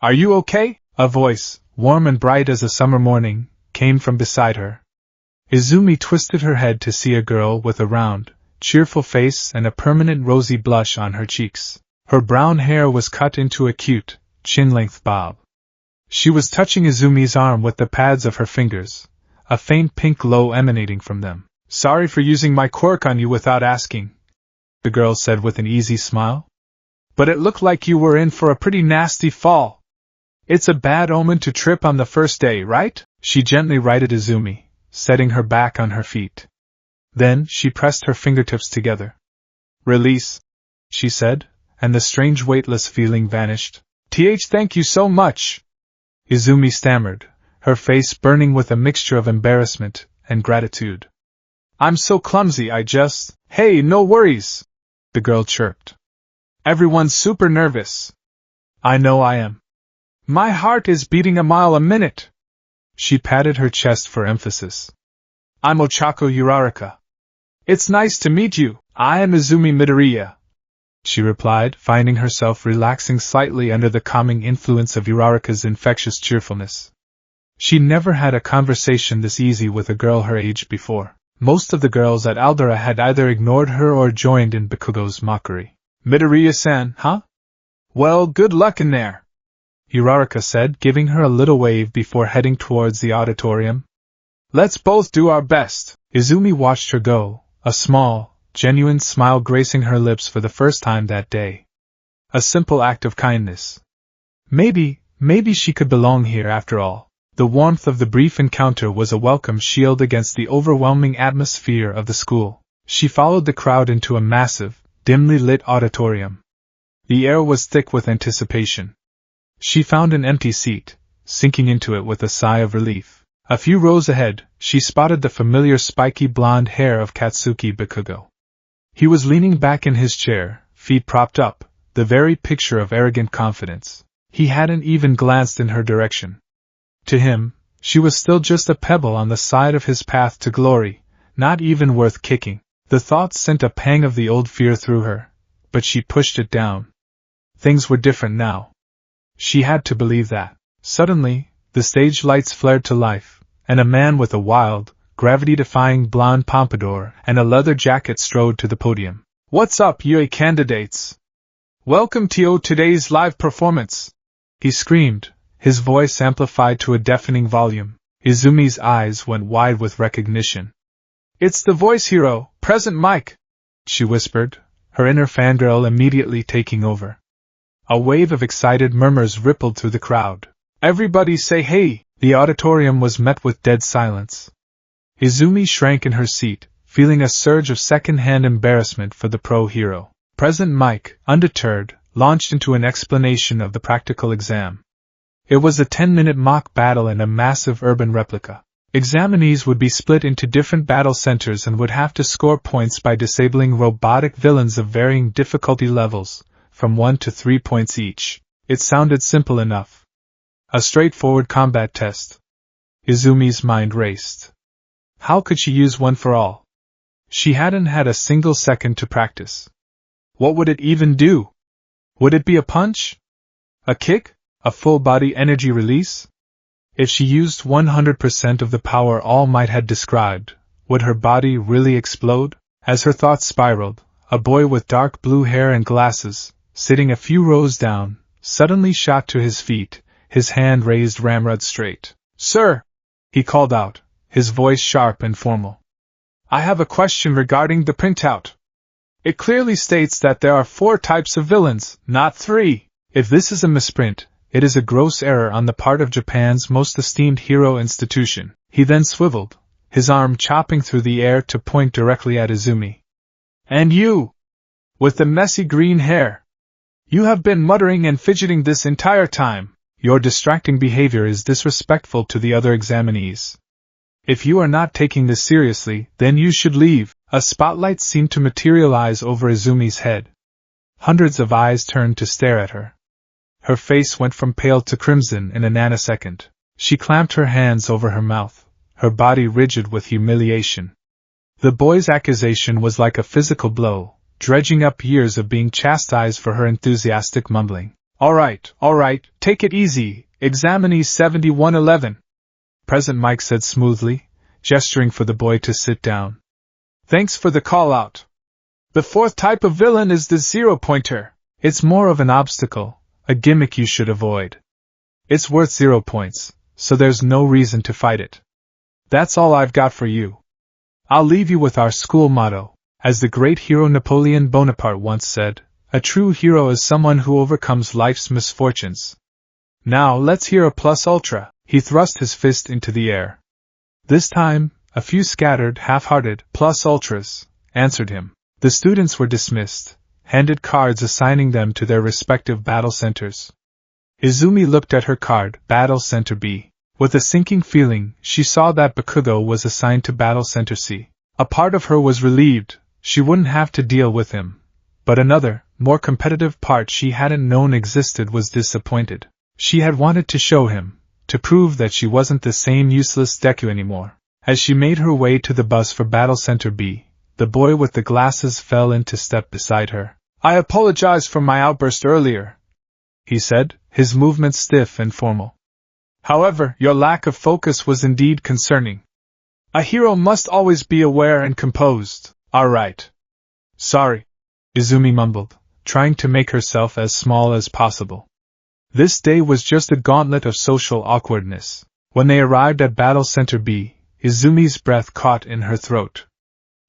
Are you okay? A voice, warm and bright as a summer morning, came from beside her. Izumi twisted her head to see a girl with a round, cheerful face and a permanent rosy blush on her cheeks. Her brown hair was cut into a cute, chin-length bob. She was touching Izumi's arm with the pads of her fingers, a faint pink glow emanating from them. Sorry for using my quirk on you without asking, the girl said with an easy smile. But it looked like you were in for a pretty nasty fall. It's a bad omen to trip on the first day, right? She gently righted Izumi, setting her back on her feet. Then she pressed her fingertips together. Release, she said, and the strange weightless feeling vanished. Thank you so much, Izumi stammered, her face burning with a mixture of embarrassment and gratitude. I'm so clumsy Hey, no worries, the girl chirped. Everyone's super nervous. I know I am. My heart is beating a mile a minute. She patted her chest for emphasis. I'm Ochako Uraraka. It's nice to meet you. I am Izumi Midoriya. she replied, finding herself relaxing slightly under the calming influence of Uraraka's infectious cheerfulness. She never had a conversation this easy with a girl her age before. Most of the girls at Aldera had either ignored her or joined in Bakugo's mockery. Midoriya-san, huh? Well, good luck in there, Uraraka said, giving her a little wave before heading towards the auditorium. Let's both do our best. Izumi watched her go, a small, genuine smile gracing her lips for the first time that day. A simple act of kindness. Maybe she could belong here after all. The warmth of the brief encounter was a welcome shield against the overwhelming atmosphere of the school. She followed the crowd into a massive, dimly lit auditorium. The air was thick with anticipation. She found an empty seat, sinking into it with a sigh of relief. A few rows ahead, she spotted the familiar spiky blonde hair of Katsuki Bakugo. He was leaning back in his chair, feet propped up, the very picture of arrogant confidence. He hadn't even glanced in her direction. To him, she was still just a pebble on the side of his path to glory, not even worth kicking. The thought sent a pang of the old fear through her, but she pushed it down. Things were different now. She had to believe that. Suddenly, the stage lights flared to life, and a man with a wild, gravity-defying blonde pompadour and a leather jacket strode to the podium. What's up, you candidates? Welcome to today's live performance, he screamed, his voice amplified to a deafening volume. Izumi's eyes went wide with recognition. It's the voice hero, Present Mike, she whispered, her inner fangirl immediately taking over. A wave of excited murmurs rippled through the crowd. Everybody say hey! The auditorium was met with dead silence. Izumi shrank in her seat, feeling a surge of second-hand embarrassment for the pro-hero. Present Mike, undeterred, launched into an explanation of the practical exam. It was a 10-minute mock battle in a massive urban replica. Examinees would be split into different battle centers and would have to score points by disabling robotic villains of varying difficulty levels, from 1 to 3 points each. It sounded simple enough. A straightforward combat test. Izumi's mind raced. How could she use one for all? She hadn't had a single second to practice. What would it even do? Would it be a punch? A kick? A full-body energy release? If she used 100% of the power All Might had described, would her body really explode? As her thoughts spiraled, a boy with dark blue hair and glasses, sitting a few rows down, suddenly shot to his feet, his hand raised ramrod straight. Sir! He called out, his voice sharp and formal. I have a question regarding the printout. It clearly states that there are 4 types of villains, not 3. If this is a misprint, it is a gross error on the part of Japan's most esteemed hero institution. He then swiveled, his arm chopping through the air to point directly at Izumi. And you! With the messy green hair! You have been muttering and fidgeting this entire time. Your distracting behavior is disrespectful to the other examinees. If you are not taking this seriously, then you should leave. A spotlight seemed to materialize over Izumi's head. Hundreds of eyes turned to stare at her. Her face went from pale to crimson in a nanosecond. She clamped her hands over her mouth, her body rigid with humiliation. The boy's accusation was like a physical blow, dredging up years of being chastised for her enthusiastic mumbling. All right, take it easy, examinee 7111. Present Mike said smoothly, gesturing for the boy to sit down. Thanks for the call-out. The 4th type of villain is the 0-pointer. It's more of an obstacle, a gimmick you should avoid. It's worth 0 points, so there's no reason to fight it. That's all I've got for you. I'll leave you with our school motto. As the great hero Napoleon Bonaparte once said, a true hero is someone who overcomes life's misfortunes. Now let's hear a plus ultra. He thrust his fist into the air. This time, a few scattered, half-hearted plus ultras answered him. The students were dismissed, handed cards assigning them to their respective battle centers. Izumi looked at her card, Battle Center B. With a sinking feeling, she saw that Bakugo was assigned to Battle Center C. A part of her was relieved, she wouldn't have to deal with him. But another, more competitive part she hadn't known existed was disappointed. She had wanted to show him, to prove that she wasn't the same useless Deku anymore. As she made her way to the bus for Battle Center B, the boy with the glasses fell into step beside her. I apologize for my outburst earlier, he said, his movements stiff and formal. However, your lack of focus was indeed concerning. A hero must always be aware and composed. All right. Sorry, Izumi mumbled, trying to make herself as small as possible. This day was just a gauntlet of social awkwardness. When they arrived at Battle Center B, Izumi's breath caught in her throat.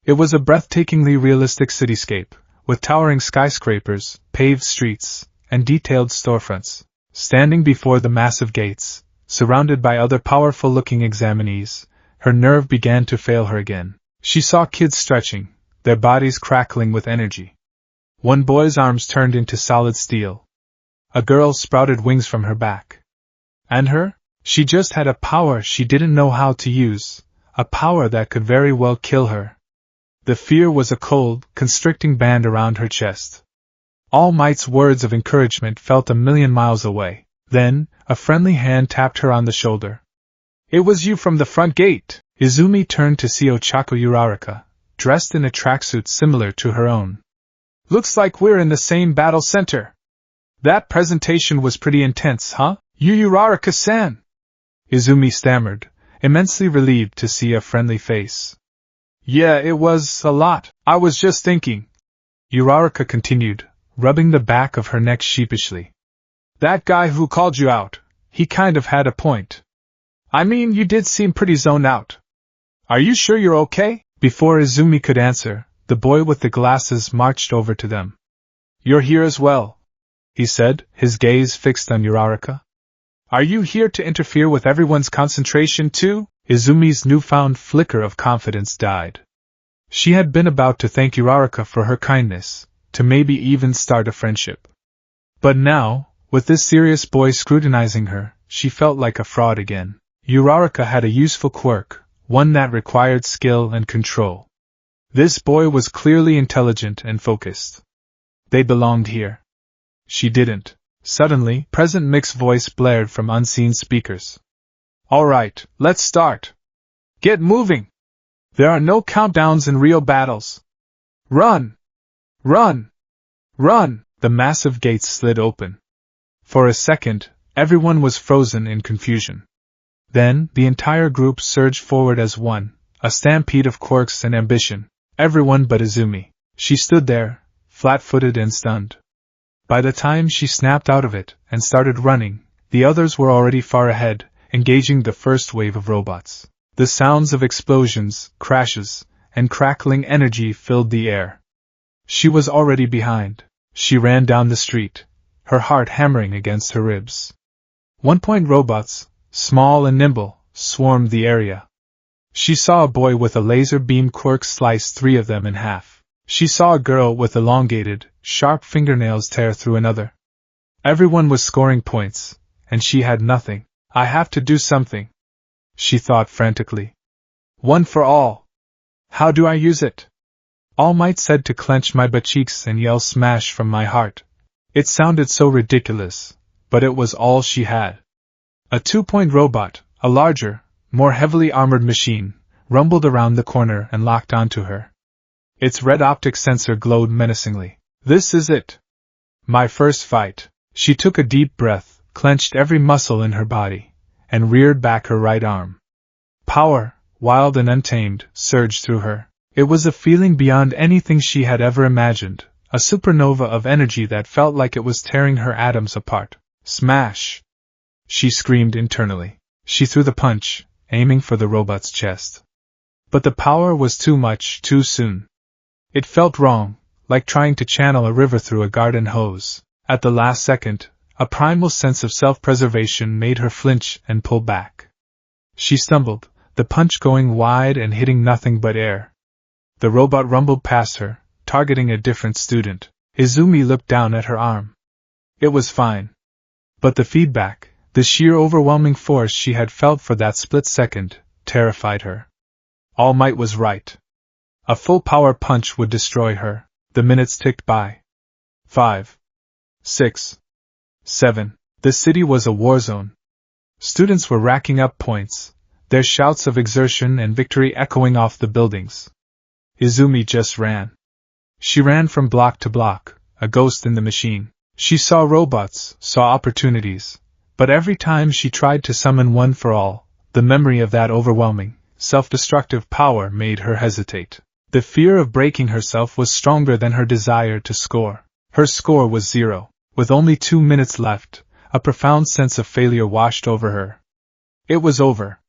It was a breathtakingly realistic cityscape, with towering skyscrapers, paved streets, and detailed storefronts. Standing before the massive gates, surrounded by other powerful-looking examinees, her nerve began to fail her again. She saw kids stretching, their bodies crackling with energy. One boy's arms turned into solid steel. A girl sprouted wings from her back. And her? She just had a power she didn't know how to use, a power that could very well kill her. The fear was a cold, constricting band around her chest. All Might's words of encouragement felt a million miles away. Then, a friendly hand tapped her on the shoulder. It was you from the front gate. Izumi turned to see Ochako Uraraka, dressed in a tracksuit similar to her own. Looks like we're in the same battle center. That presentation was pretty intense, huh? Uraraka-san! Izumi stammered, immensely relieved to see a friendly face. Yeah, it was a lot. I was just thinking. Uraraka continued, rubbing the back of her neck sheepishly. That guy who called you out, he kind of had a point. I mean, you did seem pretty zoned out. Are you sure you're okay? Before Izumi could answer, the boy with the glasses marched over to them. You're here as well, he said, his gaze fixed on Uraraka. Are you here to interfere with everyone's concentration too? Izumi's newfound flicker of confidence died. She had been about to thank Uraraka for her kindness, to maybe even start a friendship. But now, with this serious boy scrutinizing her, she felt like a fraud again. Uraraka had a useful quirk, one that required skill and control. This boy was clearly intelligent and focused. They belonged here. She didn't. Suddenly, President Mick's voice blared from unseen speakers. All right, let's start. Get moving. There are no countdowns in real battles. Run! Run! Run! The massive gates slid open. For a second, everyone was frozen in confusion. Then, the entire group surged forward as one, a stampede of quirks and ambition. Everyone but Izumi. She stood there, flat-footed and stunned. By the time she snapped out of it and started running, the others were already far ahead, engaging the first wave of robots. The sounds of explosions, crashes, and crackling energy filled the air. She was already behind. She ran down the street, her heart hammering against her ribs. 1-point robots, small and nimble, swarmed the area. She saw a boy with a laser beam quirk slice 3 of them in half. She saw a girl with elongated, sharp fingernails tear through another. Everyone was scoring points, and she had nothing. I have to do something, she thought frantically. One for all. How do I use it? All Might said to clench my buttcheeks and yell smash from my heart. It sounded so ridiculous, but it was all she had. A 2-point robot, a larger, more heavily armored machine, rumbled around the corner and locked onto her. Its red optic sensor glowed menacingly. This is it. My first fight. She took a deep breath, clenched every muscle in her body, and reared back her right arm. Power, wild and untamed, surged through her. It was a feeling beyond anything she had ever imagined, a supernova of energy that felt like it was tearing her atoms apart. Smash! She screamed internally. She threw the punch, aiming for the robot's chest. But the power was too much, too soon. It felt wrong, like trying to channel a river through a garden hose. At the last second, a primal sense of self-preservation made her flinch and pull back. She stumbled, the punch going wide and hitting nothing but air. The robot rumbled past her, targeting a different student. Izumi looked down at her arm. It was fine. But the feedback, the sheer overwhelming force she had felt for that split second, terrified her. All Might was right. A full-power punch would destroy her. The minutes ticked by. 5. 6. 7. The city was a war zone. Students were racking up points, their shouts of exertion and victory echoing off the buildings. Izumi just ran. She ran from block to block, a ghost in the machine. She saw robots, saw opportunities, but every time she tried to summon one for all, the memory of that overwhelming, self-destructive power made her hesitate. The fear of breaking herself was stronger than her desire to score. Her score was 0. With only 2 minutes left, a profound sense of failure washed over her. It was over.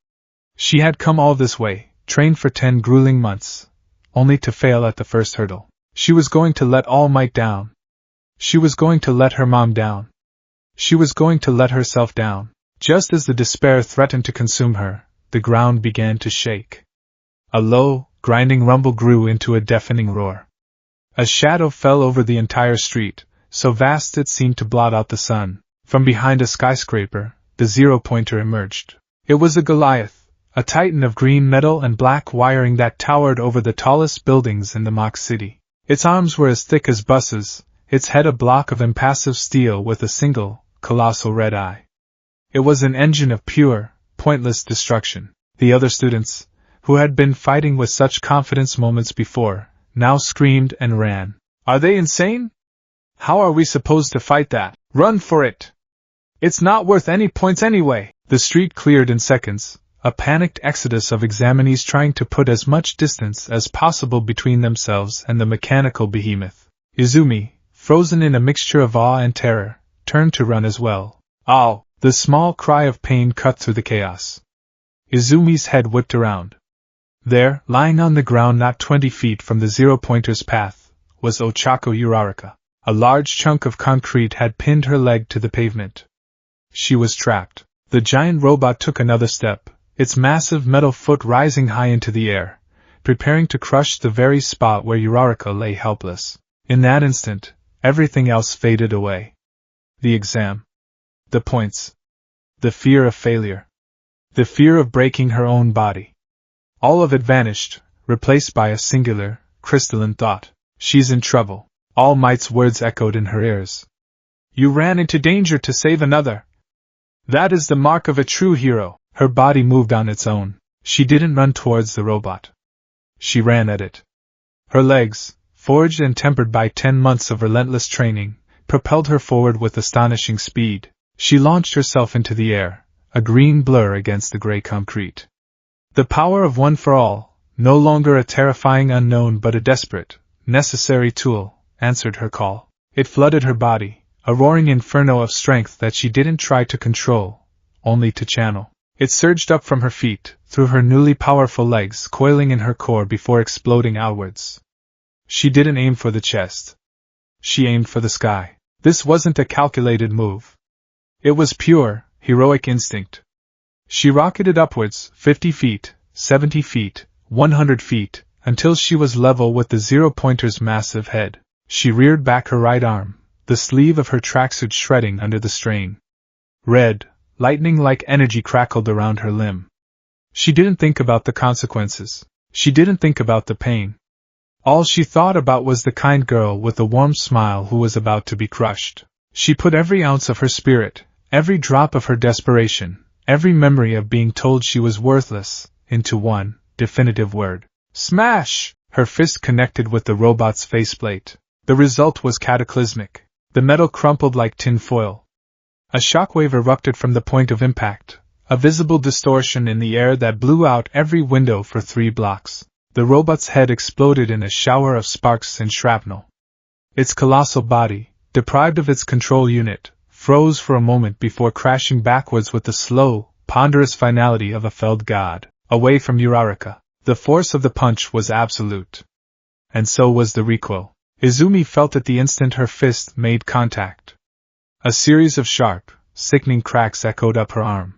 She had come all this way, trained for 10 grueling months, only to fail at the first hurdle. She was going to let All Might down. She was going to let her mom down. She was going to let herself down. Just as the despair threatened to consume her, the ground began to shake. A low, grinding rumble grew into a deafening roar. A shadow fell over the entire street, so vast it seemed to blot out the sun. From behind a skyscraper, the zero-pointer emerged. It was a Goliath, a titan of green metal and black wiring that towered over the tallest buildings in the mock city. Its arms were as thick as buses, its head a block of impassive steel with a single, colossal red eye. It was an engine of pure, pointless destruction. The other students, who had been fighting with such confidence moments before, now screamed and ran. Are they insane? How are we supposed to fight that? Run for it! It's not worth any points anyway! The street cleared in seconds, a panicked exodus of examinees trying to put as much distance as possible between themselves and the mechanical behemoth. Izumi, frozen in a mixture of awe and terror, turned to run as well. Ow! The small cry of pain cut through the chaos. Izumi's head whipped around. There, lying on the ground not 20 feet from the zero-pointer's path, was Ochako Uraraka. A large chunk of concrete had pinned her leg to the pavement. She was trapped. The giant robot took another step, its massive metal foot rising high into the air, preparing to crush the very spot where Uraraka lay helpless. In that instant, everything else faded away. The exam. The points. The fear of failure. The fear of breaking her own body. All of it vanished, replaced by a singular, crystalline thought. She's in trouble. All Might's words echoed in her ears. You ran into danger to save another. That is the mark of a true hero. Her body moved on its own. She didn't run towards the robot. She ran at it. Her legs, forged and tempered by 10 months of relentless training, propelled her forward with astonishing speed. She launched herself into the air, a green blur against the gray concrete. The power of One for All, no longer a terrifying unknown but a desperate, necessary tool, answered her call. It flooded her body, a roaring inferno of strength that she didn't try to control, only to channel. It surged up from her feet, through her newly powerful legs coiling in her core before exploding outwards. She didn't aim for the chest. She aimed for the sky. This wasn't a calculated move. It was pure, heroic instinct. She rocketed upwards, 50 feet, 70 feet, 100 feet, until she was level with the zero-pointer's massive head. She reared back her right arm, the sleeve of her tracksuit shredding under the strain. Red, lightning-like energy crackled around her limb. She didn't think about the consequences. She didn't think about the pain. All she thought about was the kind girl with the warm smile who was about to be crushed. She put every ounce of her spirit, every drop of her desperation, every memory of being told she was worthless, into one definitive word. Smash! Her fist connected with the robot's faceplate. The result was cataclysmic. The metal crumpled like tin foil. A shockwave erupted from the point of impact, a visible distortion in the air that blew out every window for 3 blocks. The robot's head exploded in a shower of sparks and shrapnel. Its colossal body, deprived of its control unit, froze for a moment before crashing backwards with the slow, ponderous finality of a felled god. Away from Uraraka, the force of the punch was absolute. And so was the recoil. Izumi felt it the instant her fist made contact. A series of sharp, sickening cracks echoed up her arm.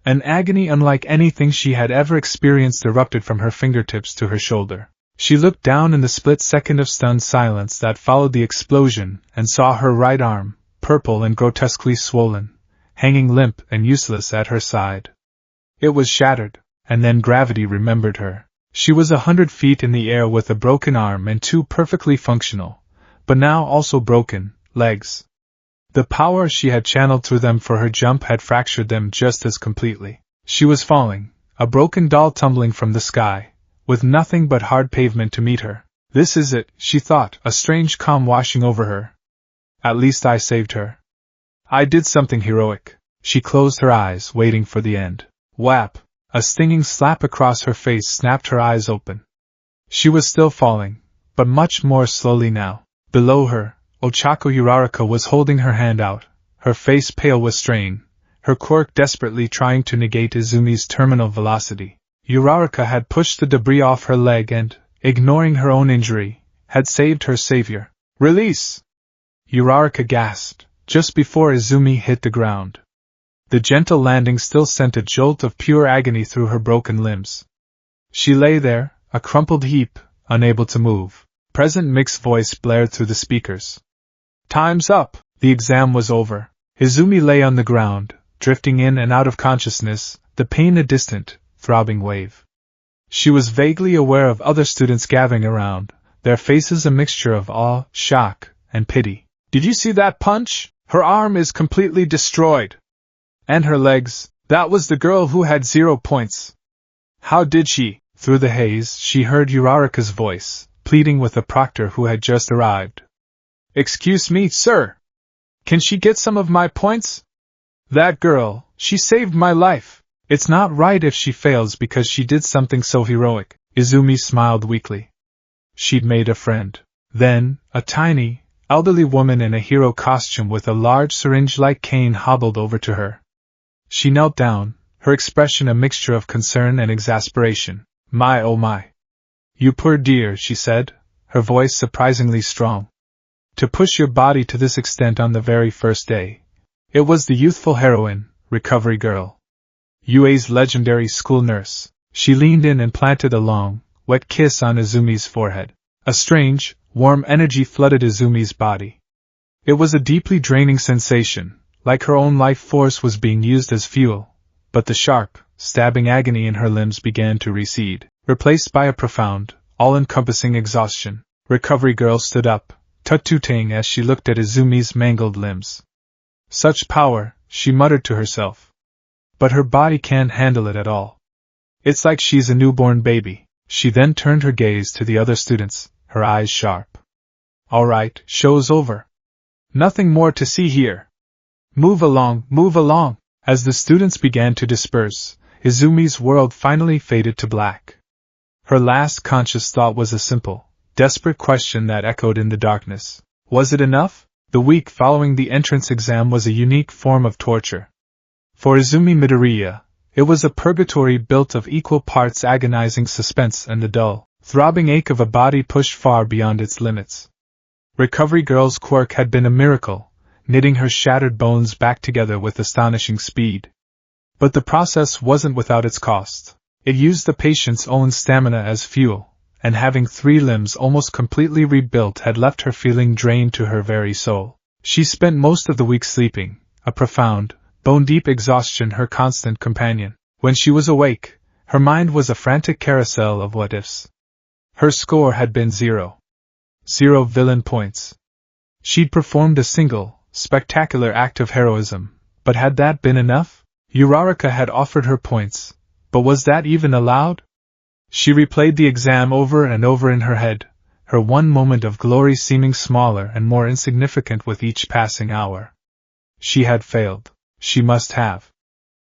An agony unlike anything she had ever experienced erupted from her fingertips to her shoulder. She looked down in the split second of stunned silence that followed the explosion and saw her right arm, purple and grotesquely swollen, hanging limp and useless at her side. It was shattered, and then gravity remembered her. She was 100 feet in the air with a broken arm and 2 perfectly functional, but now also broken, legs. The power she had channeled through them for her jump had fractured them just as completely. She was falling, a broken doll tumbling from the sky, with nothing but hard pavement to meet her. This is it, she thought, a strange calm washing over her, At least I saved her. I did something heroic. She closed her eyes, waiting for the end. Whap! A stinging slap across her face snapped her eyes open. She was still falling, but much more slowly now. Below her, Ochako Uraraka was holding her hand out, her face pale with strain, her quirk desperately trying to negate Izumi's terminal velocity. Uraraka had pushed the debris off her leg and, ignoring her own injury, had saved her savior. Release! Uraraka gasped, just before Izumi hit the ground. The gentle landing still sent a jolt of pure agony through her broken limbs. She lay there, a crumpled heap, unable to move. Present Mix's voice blared through the speakers. Time's up! The exam was over. Izumi lay on the ground, drifting in and out of consciousness, the pain a distant, throbbing wave. She was vaguely aware of other students gathering around, their faces a mixture of awe, shock, and pity. Did you see that punch? Her arm is completely destroyed. And her legs, that was the girl who had 0 points. How did she? Through the haze, she heard Uraraka's voice, pleading with a proctor who had just arrived. Excuse me, sir. Can she get some of my points? That girl, she saved my life. It's not right if she fails because she did something so heroic. Izumi smiled weakly. She'd made a friend. Then, a tiny, elderly woman in a hero costume with a large syringe-like cane hobbled over to her. She knelt down, her expression a mixture of concern and exasperation. My oh my. You poor dear, she said, her voice surprisingly strong. To push your body to this extent on the very first day. It was the youthful heroine, recovery girl. UA's legendary school nurse. She leaned in and planted a long, wet kiss on Izumi's forehead. A strange, warm energy flooded Izumi's body. It was a deeply draining sensation, like her own life force was being used as fuel, but the sharp, stabbing agony in her limbs began to recede, replaced by a profound, all-encompassing exhaustion. Recovery girl stood up, tut-tooting as she looked at Izumi's mangled limbs. Such power, she muttered to herself. But her body can't handle it at all. It's like she's a newborn baby. She then turned her gaze to the other students, her eyes sharp. All right, show's over. Nothing more to see here. Move along, move along. As the students began to disperse, Izumi's world finally faded to black. Her last conscious thought was a simple, desperate question that echoed in the darkness. Was it enough? The week following the entrance exam was a unique form of torture. For Izumi Midoriya, it was a purgatory built of equal parts agonizing suspense and the dull, throbbing ache of a body pushed far beyond its limits. Recovery girl's quirk had been a miracle, knitting her shattered bones back together with astonishing speed. But the process wasn't without its cost. It used the patient's own stamina as fuel, and having 3 limbs almost completely rebuilt had left her feeling drained to her very soul. She spent most of the week sleeping, a profound, bone-deep exhaustion her constant companion. When she was awake, her mind was a frantic carousel of what-ifs. Her score had been 0. 0 villain points. She'd performed a single, spectacular act of heroism, but had that been enough? Uraraka had offered her points, but was that even allowed? She replayed the exam over and over in her head, her one moment of glory seeming smaller and more insignificant with each passing hour. She had failed. She must have.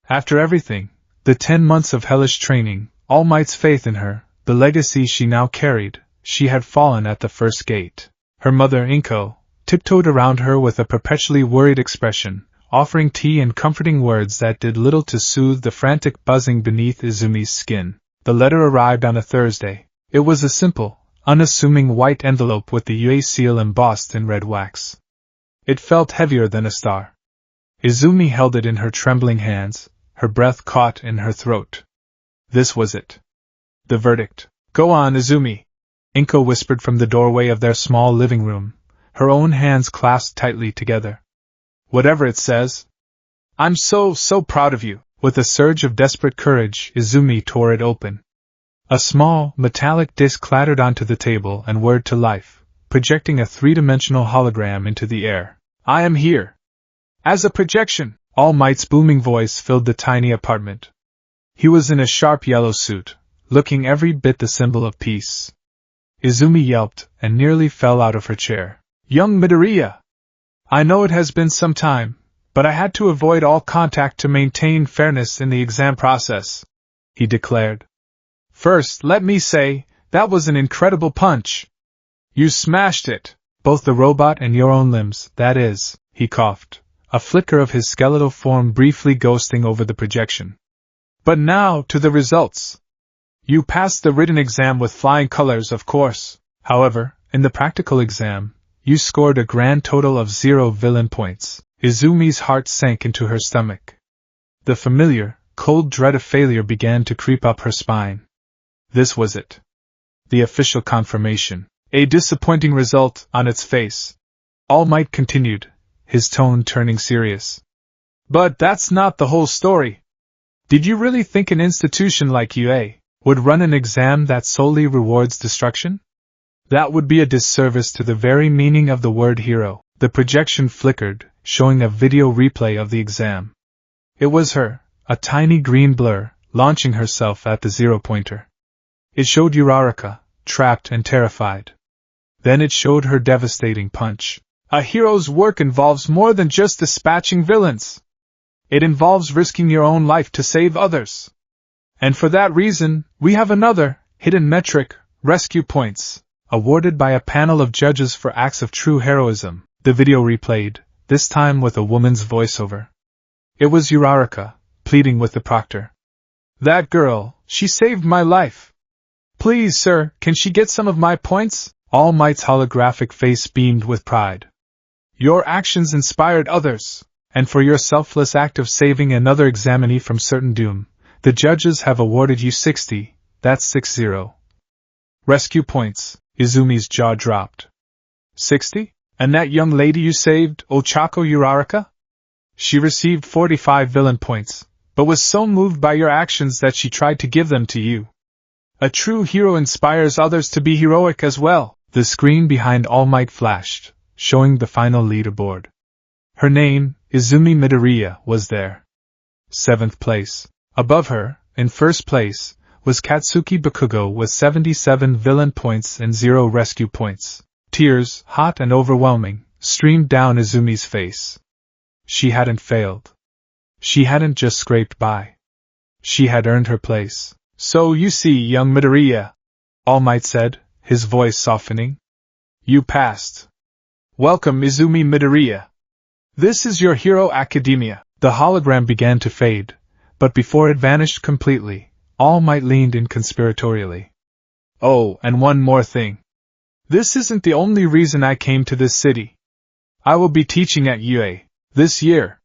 After everything, the 10 months of hellish training, All Might's faith in her, the legacy she now carried, she had fallen at the first gate. Her mother, Inko, tiptoed around her with a perpetually worried expression, offering tea and comforting words that did little to soothe the frantic buzzing beneath Izumi's skin. The letter arrived on a Thursday. It was a simple, unassuming white envelope with the UA seal embossed in red wax. It felt heavier than a star. Izumi held it in her trembling hands, her breath caught in her throat. This was it. The verdict. Go on, Izumi, Inko whispered from the doorway of their small living room, her own hands clasped tightly together. Whatever it says. I'm so proud of you. With a surge of desperate courage, Izumi tore it open. A small, metallic disc clattered onto the table and whirred to life, projecting a 3-dimensional hologram into the air. I am here. As a projection, All Might's booming voice filled the tiny apartment. He was in a sharp yellow suit, looking every bit the symbol of peace. Izumi yelped and nearly fell out of her chair. Young Midoriya! I know it has been some time, but I had to avoid all contact to maintain fairness in the exam process, he declared. First, let me say, that was an incredible punch. You smashed it, both the robot and your own limbs, that is, he coughed, a flicker of his skeletal form briefly ghosting over the projection. But now, to the results. You passed the written exam with flying colors, of course. However, in the practical exam, you scored a grand total of 0 villain points. Izumi's heart sank into her stomach. The familiar, cold dread of failure began to creep up her spine. This was it. The official confirmation. A disappointing result on its face. All Might continued, his tone turning serious. But that's not the whole story. Did you really think an institution like UA would run an exam that solely rewards destruction? That would be a disservice to the very meaning of the word hero. The projection flickered, showing a video replay of the exam. It was her, a tiny green blur, launching herself at the 0-pointer. It showed Uraraka, trapped and terrified. Then it showed her devastating punch. A hero's work involves more than just dispatching villains. It involves risking your own life to save others. And for that reason, we have another, hidden metric, rescue points, awarded by a panel of judges for acts of true heroism. The video replayed, this time with a woman's voiceover. It was Uraraka, pleading with the proctor. That girl, she saved my life. Please, sir, can she get some of my points? All Might's holographic face beamed with pride. Your actions inspired others, and for your selfless act of saving another examinee from certain doom, the judges have awarded you 60, that's 60. Rescue points. Izumi's jaw dropped. 60? And that young lady you saved, Ochako Uraraka? She received 45 villain points, but was so moved by your actions that she tried to give them to you. A true hero inspires others to be heroic as well. The screen behind All Might flashed, showing the final leaderboard. Her name, Izumi Midoriya, was there. 7th place. Above her, in 1st place, was Katsuki Bakugo with 77 villain points and 0 rescue points. Tears, hot and overwhelming, streamed down Izumi's face. She hadn't failed. She hadn't just scraped by. She had earned her place. So you see, young Midoriya, All Might said, his voice softening. You passed. Welcome, Izumi Midoriya. This is your hero academia. The hologram began to fade, but before it vanished completely, All Might leaned in conspiratorially. Oh, and one more thing. This isn't the only reason I came to this city. I will be teaching at UA this year.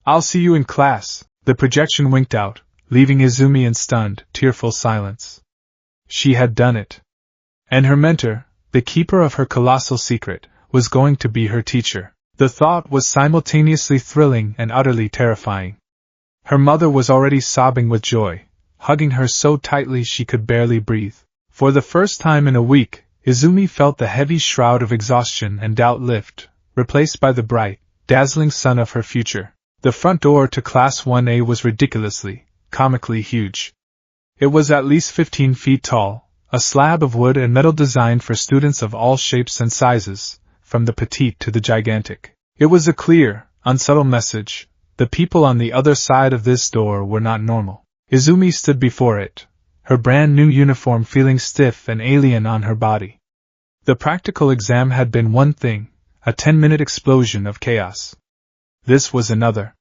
I'll see you in class. The projection winked out, leaving Izumi in stunned, tearful silence. She had done it. And her mentor, the keeper of her colossal secret, was going to be her teacher. The thought was simultaneously thrilling and utterly terrifying. Her mother was already sobbing with joy, hugging her so tightly she could barely breathe. For the first time in a week, Izumi felt the heavy shroud of exhaustion and doubt lift, replaced by the bright, dazzling sun of her future. The front door to Class 1A was ridiculously, comically huge. It was at least 15 feet tall, a slab of wood and metal designed for students of all shapes and sizes, from the petite to the gigantic. It was a clear, unsubtle message. The people on the other side of this door were not normal. Izumi stood before it, her brand new uniform feeling stiff and alien on her body. The practical exam had been one thing, a 10-minute explosion of chaos. This was another.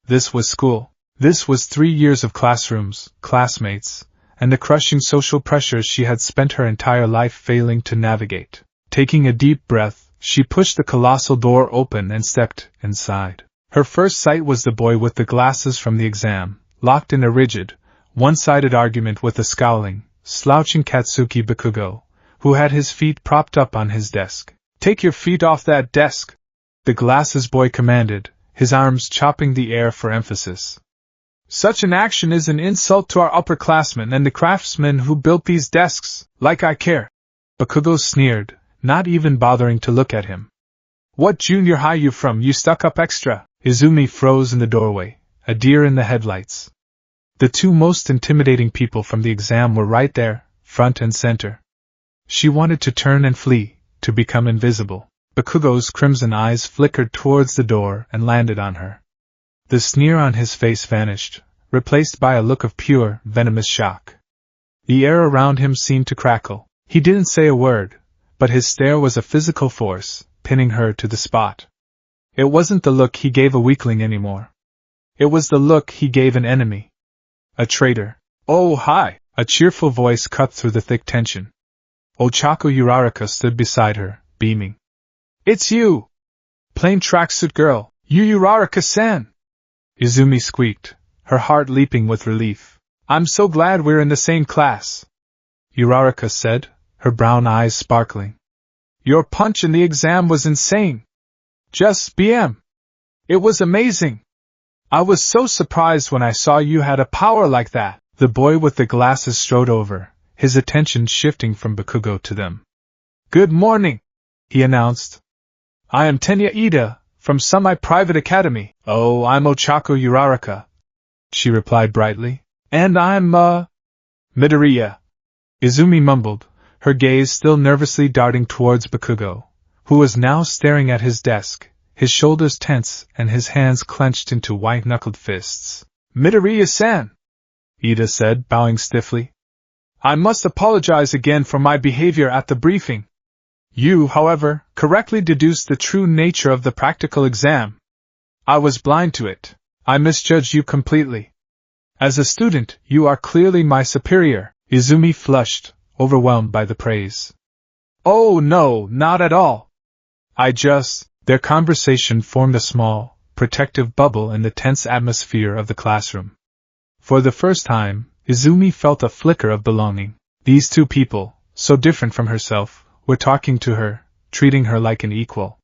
This was school. This was 3 years of classrooms, classmates, and the crushing social pressures she had spent her entire life failing to navigate. Taking a deep breath, she pushed the colossal door open and stepped inside. Her first sight was the boy with the glasses from the exam, locked in a rigid, one-sided argument with the scowling, slouching Katsuki Bakugo, who had his feet propped up on his desk. Take your feet off that desk, the glasses boy commanded, his arms chopping the air for emphasis. Such an action is an insult to our upperclassmen and the craftsmen who built these desks, like I care. Bakugo sneered, not even bothering to look at him. What junior high you from, you stuck-up extra? Izumi froze in the doorway, a deer in the headlights. The two most intimidating people from the exam were right there, front and center. She wanted to turn and flee, to become invisible. Bakugo's crimson eyes flickered towards the door and landed on her. The sneer on his face vanished, replaced by a look of pure, venomous shock. The air around him seemed to crackle. He didn't say a word, but his stare was a physical force, pinning her to the spot. It wasn't the look he gave a weakling anymore. It was the look he gave an enemy. A traitor. "Oh, hi!" A cheerful voice cut through the thick tension. Ochako Uraraka stood beside her, beaming. "It's you! Plain tracksuit girl, you Uraraka-san!" Izumi squeaked, her heart leaping with relief. "I'm so glad we're in the same class," Uraraka said, her brown eyes sparkling. "Your punch in the exam was insane. Just BM. It was amazing. I was so surprised when I saw you had a power like that." The boy with the glasses strode over, his attention shifting from Bakugo to them. "Good morning," he announced. "I am Tenya Ida, from Semi-Private Academy." "Oh, I'm Ochako Uraraka," she replied brightly. "And I'm, Midoriya," Izumi mumbled, her gaze still nervously darting towards Bakugo, who was now staring at his desk, his shoulders tense and his hands clenched into white-knuckled fists. "Midoriya-san," Ida said, bowing stiffly. "I must apologize again for my behavior at the briefing. You, however, correctly deduced the true nature of the practical exam. I was blind to it. I misjudged you completely. As a student, you are clearly my superior." Izumi flushed, overwhelmed by the praise. "Oh no, not at all. Their conversation formed a small, protective bubble in the tense atmosphere of the classroom. For the first time, Izumi felt a flicker of belonging. These two people, so different from herself, were talking to her, treating her like an equal.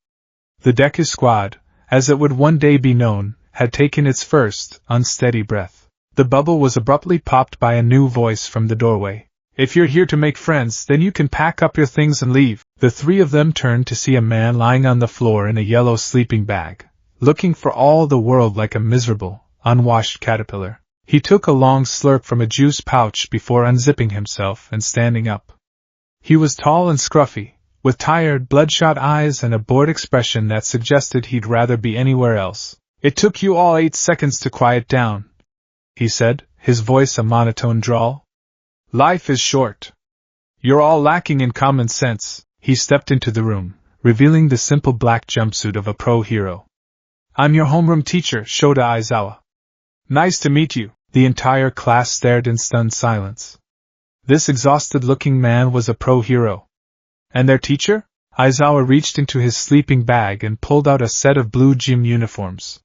The Deku squad, as it would one day be known, had taken its first, unsteady breath. The bubble was abruptly popped by a new voice from the doorway. "If you're here to make friends, then you can pack up your things and leave." The three of them turned to see a man lying on the floor in a yellow sleeping bag, looking for all the world like a miserable, unwashed caterpillar. He took a long slurp from a juice pouch before unzipping himself and standing up. He was tall and scruffy, with tired, bloodshot eyes and a bored expression that suggested he'd rather be anywhere else. "It took you all 8 seconds to quiet down," he said, his voice a monotone drawl. "Life is short. You're all lacking in common sense." He stepped into the room, revealing the simple black jumpsuit of a pro hero. "I'm your homeroom teacher, Shota Aizawa. Nice to meet you." The entire class stared in stunned silence. This exhausted-looking man was a pro hero. And their teacher? Aizawa reached into his sleeping bag and pulled out a set of blue gym uniforms.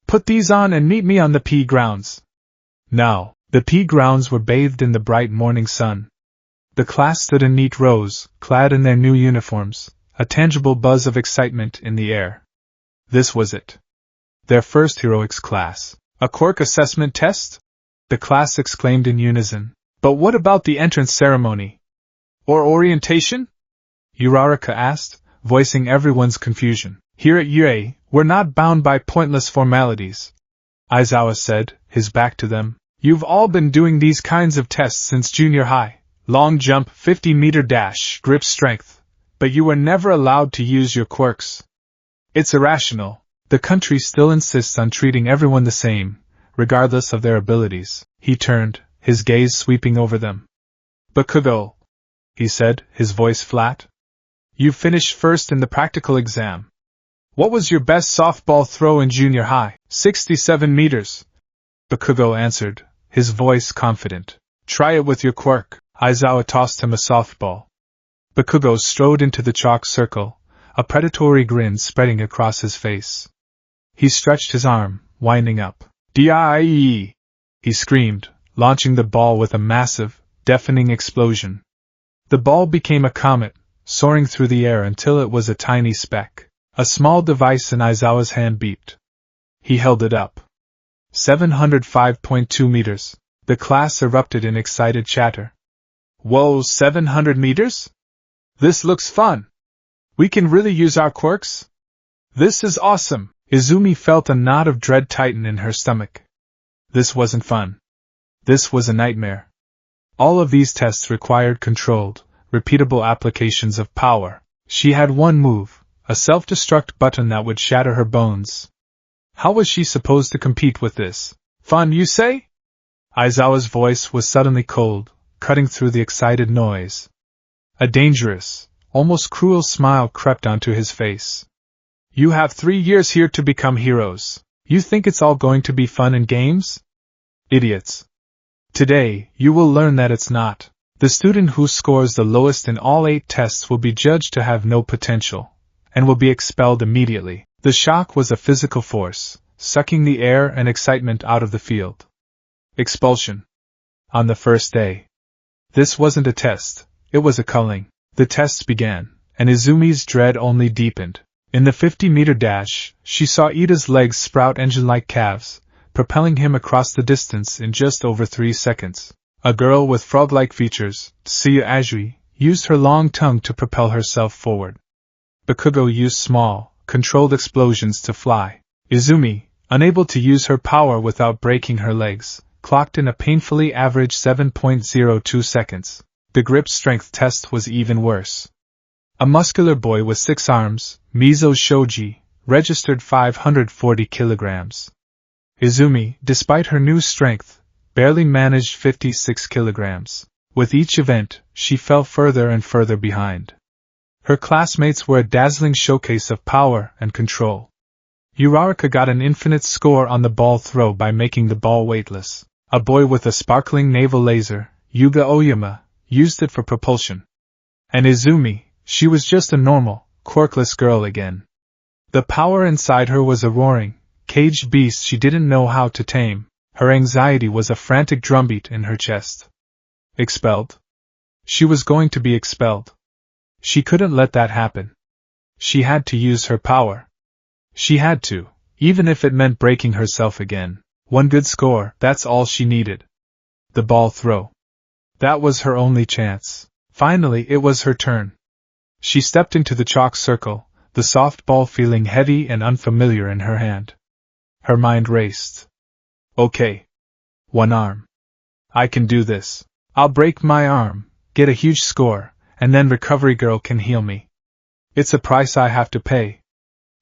"Put these on and meet me on the P grounds." Now, the P grounds were bathed in the bright morning sun. The class stood in neat rows, clad in their new uniforms, a tangible buzz of excitement in the air. This was it. Their first heroics class. "A quirk assessment test?" the class exclaimed in unison. "But what about the entrance ceremony? Or orientation?" Uraraka asked, voicing everyone's confusion. "Here at UA, we're not bound by pointless formalities," Aizawa said, his back to them. "You've all been doing these kinds of tests since junior high. Long jump, 50-meter dash, grip strength. But you were never allowed to use your quirks. It's irrational. The country still insists on treating everyone the same, regardless of their abilities." He turned, his gaze sweeping over them. "Bakugo," he said, his voice flat. "You finished first in the practical exam. What was your best softball throw in junior high?" 67 meters. Bakugo answered, his voice confident. "Try it with your quirk." Aizawa tossed him a softball. Bakugo strode into the chalk circle, a predatory grin spreading across his face. He stretched his arm, winding up. "Die!" he screamed, launching the ball with a massive, deafening explosion. The ball became a comet, soaring through the air until it was a tiny speck. A small device in Aizawa's hand beeped. He held it up. 705.2 meters. The class erupted in excited chatter. "Whoa, 700 meters? This looks fun. We can really use our quirks? This is awesome." Izumi felt a knot of dread tighten in her stomach. This wasn't fun. This was a nightmare. All of these tests required controlled, repeatable applications of power. She had one move, a self-destruct button that would shatter her bones. How was she supposed to compete with this? Fun, you say? Aizawa's voice was suddenly cold, cutting through the excited noise. A dangerous, almost cruel smile crept onto his face. You have 3 years here to become heroes. You think it's all going to be fun and games? Idiots. Today, you will learn that it's not. The student who scores the lowest in all 8 tests will be judged to have no potential, and will be expelled immediately. The shock was a physical force, sucking the air and excitement out of the field. Expulsion. On the first day. This wasn't a test, it was a culling. The tests began, and Izumi's dread only deepened. In the 50-meter dash, she saw Ida's legs sprout engine-like calves, propelling him across the distance in just over 3 seconds. A girl with frog-like features, Tsuyu Azui, used her long tongue to propel herself forward. Bakugo used small, controlled explosions to fly. Izumi, unable to use her power without breaking her legs, clocked in a painfully average 7.02 seconds. The grip strength test was even worse. A muscular boy with 6 arms, Mizo Shoji, registered 540 kilograms. Izumi, despite her new strength, barely managed 56 kilograms. With each event, she fell further and further behind. Her classmates were a dazzling showcase of power and control. Uraraka got an infinite score on the ball throw by making the ball weightless. A boy with a sparkling naval laser, Yuga Oyama, used it for propulsion. And Izumi, she was just a normal, quirkless girl again. The power inside her was a roaring, caged beast she didn't know how to tame. Her anxiety was a frantic drumbeat in her chest. Expelled? She was going to be expelled. She couldn't let that happen. She had to use her power. She had to, even if it meant breaking herself again. One good score, that's all she needed. The ball throw. That was her only chance. Finally, it was her turn. She stepped into the chalk circle, the soft ball feeling heavy and unfamiliar in her hand. Her mind raced. Okay. One arm. I can do this. I'll break my arm, get a huge score, and then Recovery Girl can heal me. It's a price I have to pay.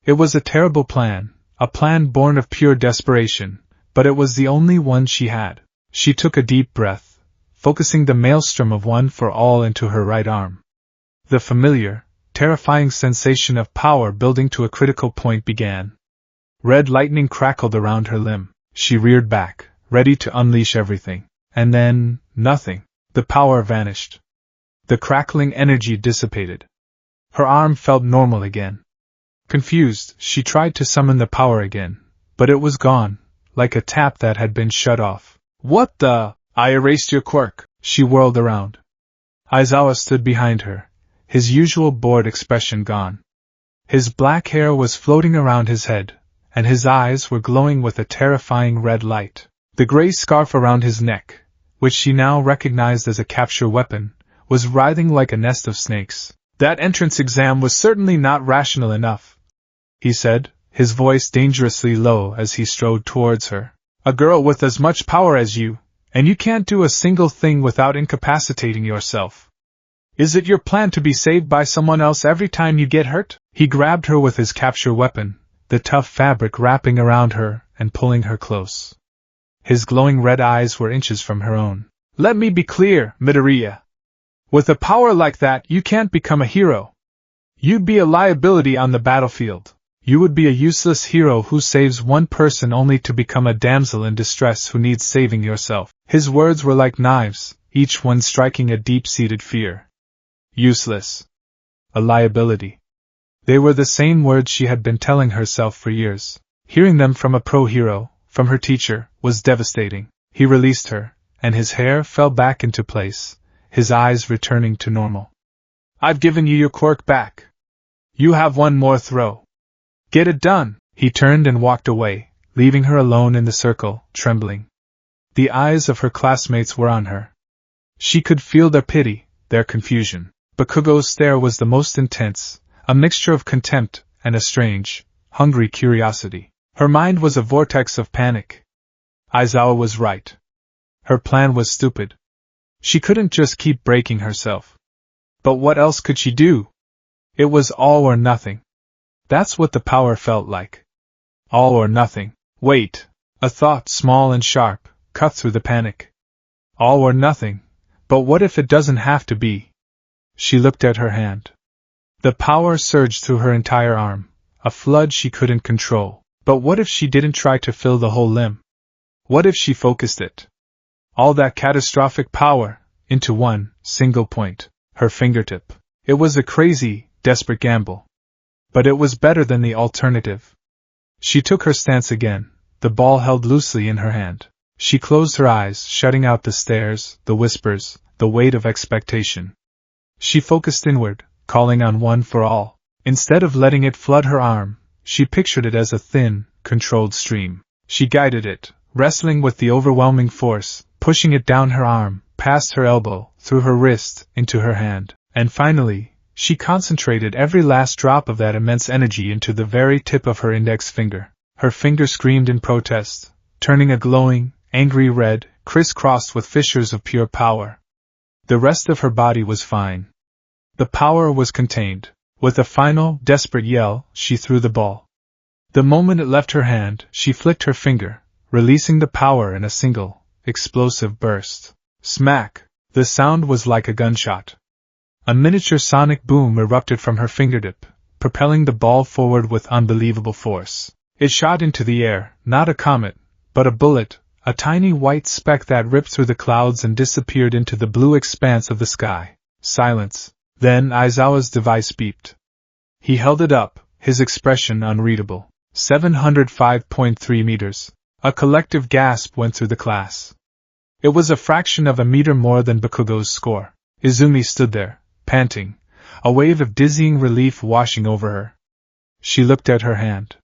It was a terrible plan, a plan born of pure desperation, but it was the only one she had. She took a deep breath, focusing the maelstrom of one for all into her right arm. The familiar, terrifying sensation of power building to a critical point began. Red lightning crackled around her limb. She reared back, ready to unleash everything. And then, nothing. The power vanished. The crackling energy dissipated. Her arm felt normal again. Confused, she tried to summon the power again, but it was gone, like a tap that had been shut off. What the? I erased your quirk. She whirled around. Aizawa stood behind her, his usual bored expression gone. His black hair was floating around his head, and his eyes were glowing with a terrifying red light. The gray scarf around his neck, which she now recognized as a capture weapon, was writhing like a nest of snakes. That entrance exam was certainly not rational enough, he said, his voice dangerously low as he strode towards her. A girl with as much power as you, and you can't do a single thing without incapacitating yourself. Is it your plan to be saved by someone else every time you get hurt? He grabbed her with his capture weapon, the tough fabric wrapping around her and pulling her close. His glowing red eyes were inches from her own. Let me be clear, Midoriya. With a power like that, you can't become a hero. You'd be a liability on the battlefield. You would be a useless hero who saves one person only to become a damsel in distress who needs saving yourself. His words were like knives, each one striking a deep-seated fear. Useless. A liability. They were the same words she had been telling herself for years. Hearing them from a pro-hero, from her teacher, was devastating. He released her, and his hair fell back into place, his eyes returning to normal. I've given you your quirk back. You have one more throw. Get it done. He turned and walked away, leaving her alone in the circle, trembling. The eyes of her classmates were on her. She could feel their pity, their confusion. Bakugo's stare was the most intense, a mixture of contempt and a strange, hungry curiosity. Her mind was a vortex of panic. Aizawa was right. Her plan was stupid. She couldn't just keep breaking herself. But what else could she do? It was all or nothing. That's what the power felt like. All or nothing. Wait. A thought, small and sharp, cut through the panic. All or nothing. But what if it doesn't have to be? She looked at her hand. The power surged through her entire arm, a flood she couldn't control. But what if she didn't try to fill the whole limb? What if she focused it? All that catastrophic power, into one single point, her fingertip. It was a crazy, desperate gamble. But it was better than the alternative. She took her stance again, the ball held loosely in her hand. She closed her eyes, shutting out the stares, the whispers, the weight of expectation. She focused inward, calling on one for all. Instead of letting it flood her arm, she pictured it as a thin, controlled stream. She guided it, wrestling with the overwhelming force, pushing it down her arm, past her elbow, through her wrist, into her hand. And finally, she concentrated every last drop of that immense energy into the very tip of her index finger. Her finger screamed in protest, turning a glowing, angry red, crisscrossed with fissures of pure power. The rest of her body was fine. The power was contained. With a final, desperate yell, she threw the ball. The moment it left her hand, she flicked her finger, releasing the power in a single, explosive burst. Smack! The sound was like a gunshot. A miniature sonic boom erupted from her fingertip, propelling the ball forward with unbelievable force. It shot into the air, not a comet, but a bullet, a tiny white speck that ripped through the clouds and disappeared into the blue expanse of the sky. Silence. Then Aizawa's device beeped. He held it up, his expression unreadable. 705.3 meters. A collective gasp went through the class. It was a fraction of a meter more than Bakugo's score. Izumi stood there, panting, a wave of dizzying relief washing over her. She looked at her hand.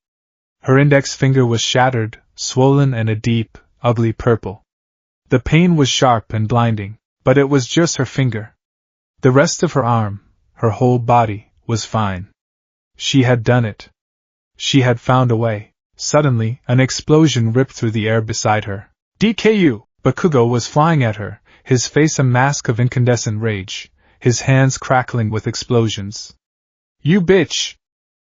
Her index finger was shattered, swollen and a deep, ugly purple. The pain was sharp and blinding, but it was just her finger. The rest of her arm, her whole body, was fine. She had done it. She had found a way. Suddenly, an explosion ripped through the air beside her. DKU! Bakugo was flying at her, his face a mask of incandescent rage, his hands crackling with explosions. You bitch!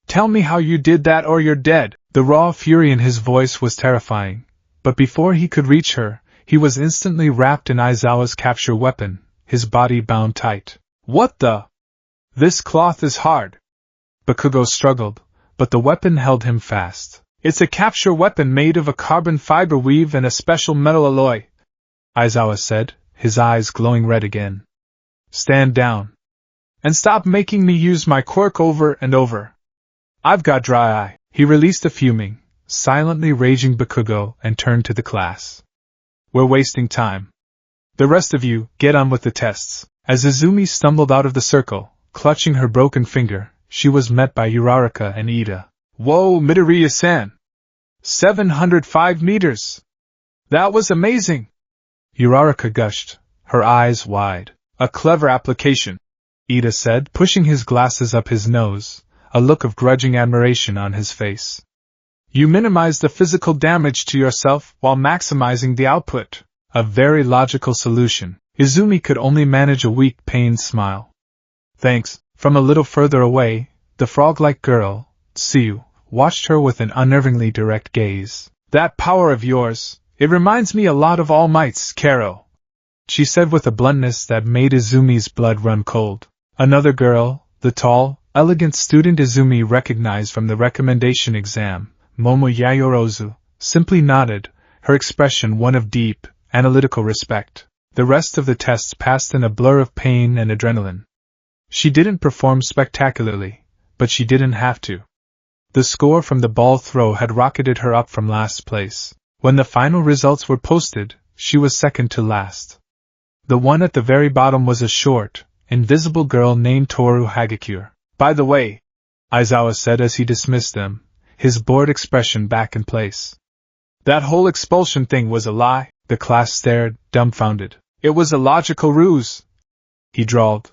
Tell me how you did that or you're dead! The raw fury in his voice was terrifying, but before he could reach her, he was instantly wrapped in Aizawa's capture weapon, his body bound tight. What the? This cloth is hard. Bakugo struggled, but the weapon held him fast. It's a capture weapon made of a carbon fiber weave and a special metal alloy, Aizawa said, his eyes glowing red again. Stand down. And stop making me use my quirk over and over. I've got dry eye. He released a fuming, silently raging Bakugo and turned to the class. We're wasting time. The rest of you, get on with the tests. As Izumi stumbled out of the circle, clutching her broken finger, she was met by Uraraka and Ida. Whoa, Midoriya-san! 705 meters! That was amazing! Uraraka gushed, her eyes wide. A clever application, Ida said, pushing his glasses up his nose, a look of grudging admiration on his face. You minimized the physical damage to yourself while maximizing the output. A very logical solution. Izumi could only manage a weak, pained smile. Thanks. From a little further away, the frog-like girl, Tsuyu, watched her with an unnervingly direct gaze. That power of yours, it reminds me a lot of All Might's Kero, she said with a bluntness that made Izumi's blood run cold. Another girl, the tall, elegant student Izumi recognized from the recommendation exam, Momo Yayorozu, simply nodded, her expression one of deep, analytical respect. The rest of the tests passed in a blur of pain and adrenaline. She didn't perform spectacularly, but she didn't have to. The score from the ball throw had rocketed her up from last place. When the final results were posted, she was second to last. The one at the very bottom was a short, invisible girl named Toru Hagakure. By the way, Aizawa said as he dismissed them, his bored expression back in place. That whole expulsion thing was a lie. The class stared, dumbfounded. It was a logical ruse, he drawled.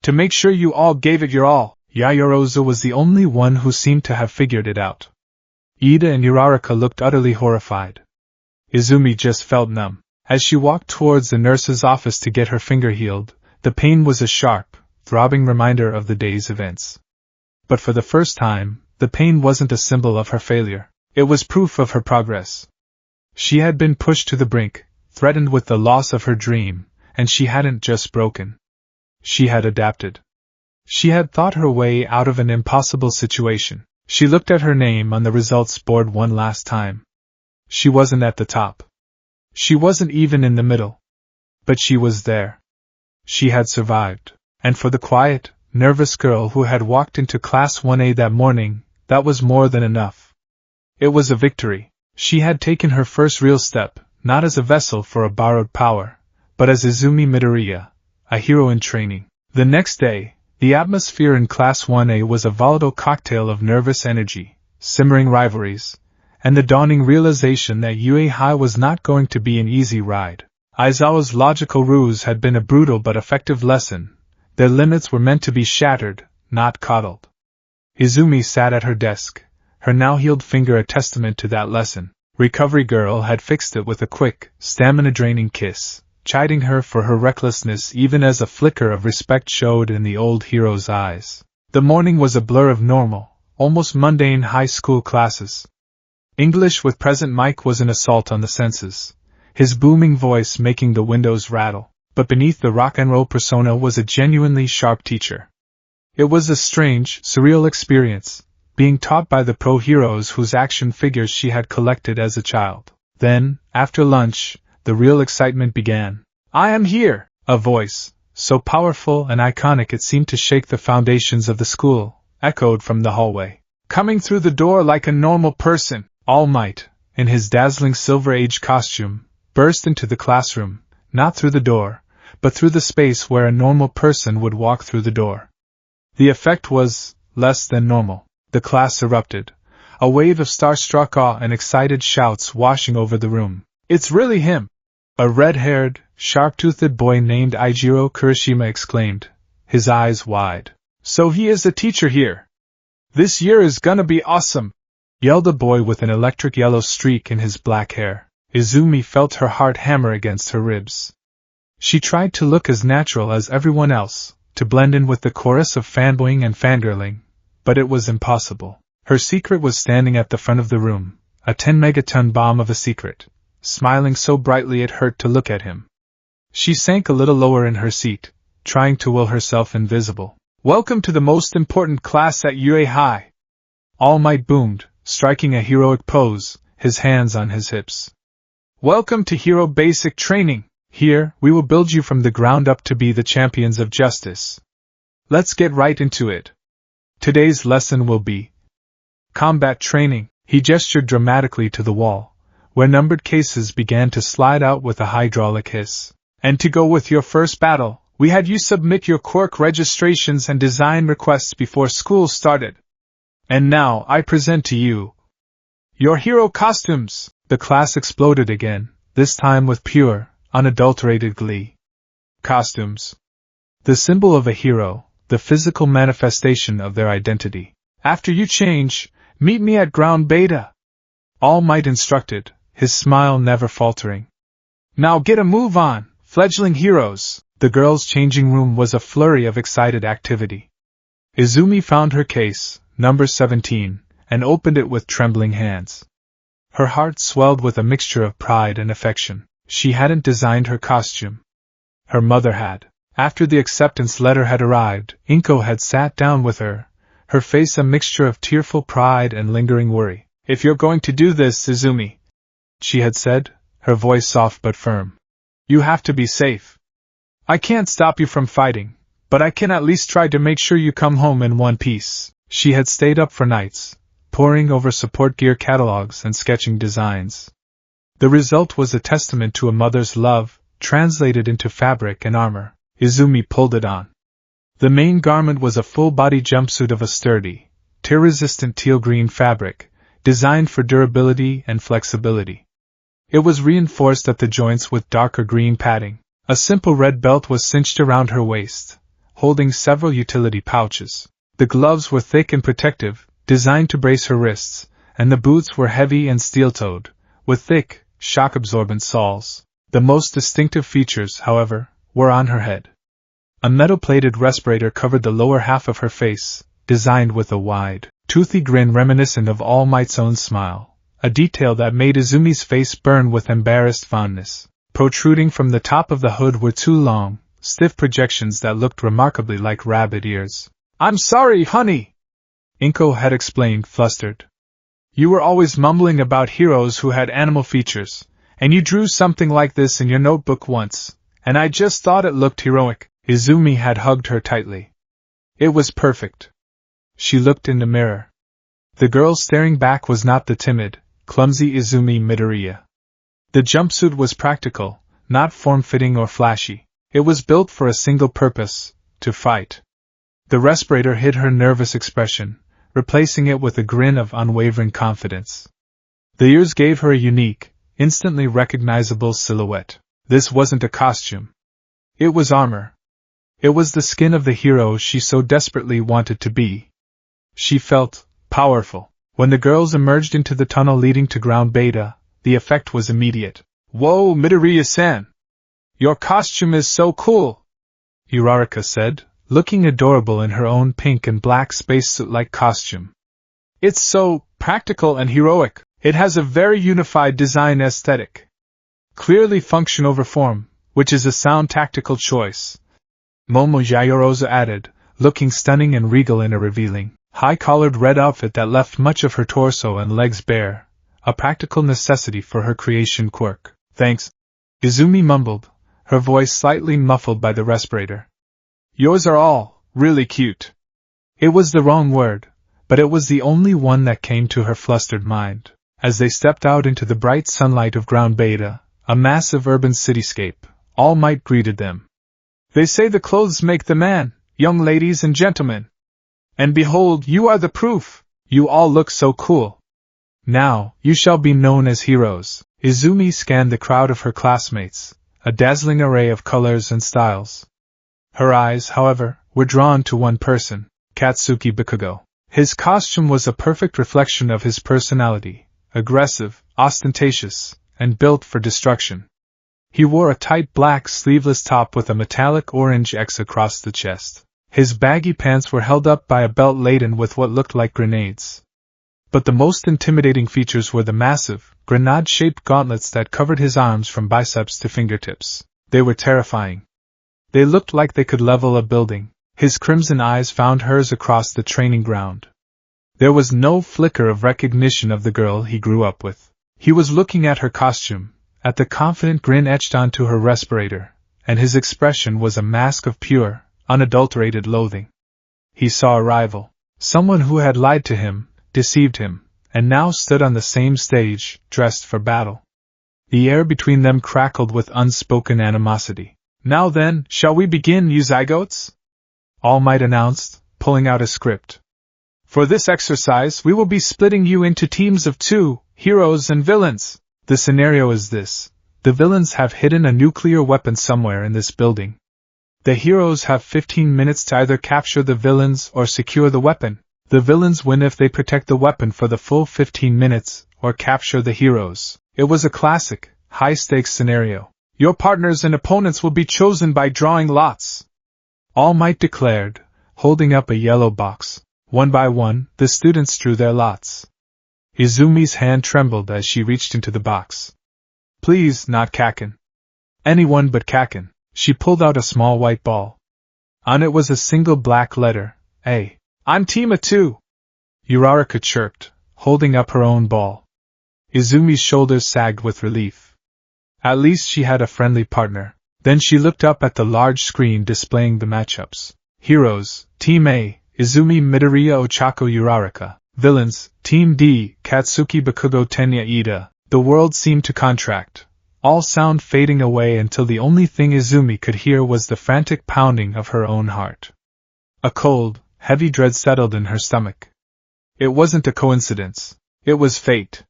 To make sure you all gave it your all. Yayorozu was the only one who seemed to have figured it out. Ida and Uraraka looked utterly horrified. Izumi just felt numb. As she walked towards the nurse's office to get her finger healed, the pain was a sharp, throbbing reminder of the day's events. But for the first time, the pain wasn't a symbol of her failure. It was proof of her progress. She had been pushed to the brink, threatened with the loss of her dream, and she hadn't just broken. She had adapted. She had thought her way out of an impossible situation. She looked at her name on the results board one last time. She wasn't at the top. She wasn't even in the middle. But she was there. She had survived. And for the quiet, nervous girl who had walked into Class 1A that morning, that was more than enough. It was a victory. She had taken her first real step, not as a vessel for a borrowed power, but as Izumi Midoriya, a hero in training. The next day, the atmosphere in Class 1A was a volatile cocktail of nervous energy, simmering rivalries, and the dawning realization that UA High was not going to be an easy ride. Aizawa's logical ruse had been a brutal but effective lesson. Their limits were meant to be shattered, not coddled. Izumi sat at her desk, her now-healed finger a testament to that lesson. Recovery Girl had fixed it with a quick, stamina-draining kiss, chiding her for her recklessness even as a flicker of respect showed in the old hero's eyes. The morning was a blur of normal, almost mundane high school classes. English with present Mike was an assault on the senses, his booming voice making the windows rattle, but beneath the rock and roll persona was a genuinely sharp teacher. It was a strange, surreal experience, being taught by the pro heroes whose action figures she had collected as a child. Then, after lunch, the real excitement began. "I am here!" A voice, so powerful and iconic it seemed to shake the foundations of the school, echoed from the hallway. Coming through the door like a normal person, All Might, in his dazzling Silver Age costume, burst into the classroom, not through the door, but through the space where a normal person would walk through the door. The effect was less than normal. The class erupted, a wave of starstruck awe and excited shouts washing over the room. "It's really him!" A red-haired, sharp-toothed boy named Eijiro Kurishima exclaimed, his eyes wide. "So he is a teacher here! This year is gonna be awesome!" yelled a boy with an electric yellow streak in his black hair. Izumi felt her heart hammer against her ribs. She tried to look as natural as everyone else, to blend in with the chorus of fanboying and fangirling, but it was impossible. Her secret was standing at the front of the room, a 10-megaton bomb of a secret, smiling so brightly it hurt to look at him. She sank a little lower in her seat, trying to will herself invisible. "Welcome to the most important class at UA High!" All Might boomed, striking a heroic pose, his hands on his hips. "Welcome to Hero Basic Training! Here, we will build you from the ground up to be the champions of justice. Let's get right into it. Today's lesson will be combat training." He gestured dramatically to the wall, where numbered cases began to slide out with a hydraulic hiss. "And to go with your first battle, we had you submit your quirk registrations and design requests before school started. And now I present to you your hero costumes!" The class exploded again, this time with pure, unadulterated glee. Costumes. The symbol of a hero, the physical manifestation of their identity. "After you change, meet me at ground beta," All Might instructed, his smile never faltering. "Now get a move on, fledgling heroes!" The girls' changing room was a flurry of excited activity. Izumi found her case, number 17, and opened it with trembling hands. Her heart swelled with a mixture of pride and affection. She hadn't designed her costume. Her mother had. After the acceptance letter had arrived, Inko had sat down with her, her face a mixture of tearful pride and lingering worry. "If you're going to do this, Izumi," she had said, her voice soft but firm, "you have to be safe. I can't stop you from fighting, but I can at least try to make sure you come home in one piece." She had stayed up for nights, poring over support gear catalogs and sketching designs. The result was a testament to a mother's love, translated into fabric and armor. Izumi pulled it on. The main garment was a full-body jumpsuit of a sturdy, tear-resistant teal-green fabric, designed for durability and flexibility. It was reinforced at the joints with darker green padding. A simple red belt was cinched around her waist, holding several utility pouches. The gloves were thick and protective, designed to brace her wrists, and the boots were heavy and steel-toed, with thick, shock-absorbent soles. The most distinctive features, however, were on her head. A metal-plated respirator covered the lower half of her face, designed with a wide, toothy grin reminiscent of All Might's own smile, a detail that made Izumi's face burn with embarrassed fondness. Protruding from the top of the hood were two long, stiff projections that looked remarkably like rabbit ears. "I'm sorry, honey," Inko had explained, flustered. "You were always mumbling about heroes who had animal features, and you drew something like this in your notebook once, and I just thought it looked heroic." Izumi had hugged her tightly. It was perfect. She looked in the mirror. The girl staring back was not the timid, clumsy Izumi Midoriya. The jumpsuit was practical, not form-fitting or flashy. It was built for a single purpose: to fight. The respirator hid her nervous expression, replacing it with a grin of unwavering confidence. The ears gave her a unique, instantly recognizable silhouette. This wasn't a costume. It was armor. It was the skin of the hero she so desperately wanted to be. She felt powerful. When the girls emerged into the tunnel leading to Ground Beta, the effect was immediate. "Whoa, Midoriya-san! Your costume is so cool!" Uraraka said, looking adorable in her own pink and black spacesuit-like costume. "It's so practical and heroic. It has a very unified design aesthetic. Clearly function over form, which is a sound tactical choice," Momo Yayoroza added, looking stunning and regal in a revealing, high-collared red outfit that left much of her torso and legs bare, a practical necessity for her creation quirk. "Thanks," Izumi mumbled, her voice slightly muffled by the respirator. "Yours are all really cute." It was the wrong word, but it was the only one that came to her flustered mind. As they stepped out into the bright sunlight of Ground Beta, a massive urban cityscape, All Might greeted them. "They say the clothes make the man, young ladies and gentlemen. And behold, you are the proof. You all look so cool. Now, you shall be known as heroes." Izumi scanned the crowd of her classmates, a dazzling array of colors and styles. Her eyes, however, were drawn to one person, Katsuki Bakugo. His costume was a perfect reflection of his personality, aggressive, ostentatious, and built for destruction. He wore a tight black sleeveless top with a metallic orange X across the chest. His baggy pants were held up by a belt laden with what looked like grenades. But the most intimidating features were the massive, grenade-shaped gauntlets that covered his arms from biceps to fingertips. They were terrifying. They looked like they could level a building. His crimson eyes found hers across the training ground. There was no flicker of recognition of the girl he grew up with. He was looking at her costume, at the confident grin etched onto her respirator, and his expression was a mask of pure, unadulterated loathing. He saw a rival, someone who had lied to him, deceived him, and now stood on the same stage, dressed for battle. The air between them crackled with unspoken animosity. "Now then, shall we begin, you zygotes?" All Might announced, pulling out a script. "For this exercise we will be splitting you into teams of 2, heroes and villains. The scenario is this: the villains have hidden a nuclear weapon somewhere in this building. The heroes have 15 minutes to either capture the villains or secure the weapon. The villains win if they protect the weapon for the full 15 minutes, or capture the heroes." It was a classic, high-stakes scenario. "Your partners and opponents will be chosen by drawing lots," All Might declared, holding up a yellow box. One by one, the students drew their lots. Izumi's hand trembled as she reached into the box. "Please, not Kaken. Anyone but Kaken." She pulled out a small white ball. On it was a single black letter, A. "I'm Team A2," Uraraka chirped, holding up her own ball. Izumi's shoulders sagged with relief. At least she had a friendly partner. Then she looked up at the large screen displaying the matchups. Heroes, Team A, Izumi Midoriya Ochako Uraraka. Villains, Team D, Katsuki Bakugo Tenya Ida. The world seemed to contract, all sound fading away until the only thing Izumi could hear was the frantic pounding of her own heart. A cold, heavy dread settled in her stomach. It wasn't a coincidence. It was fate.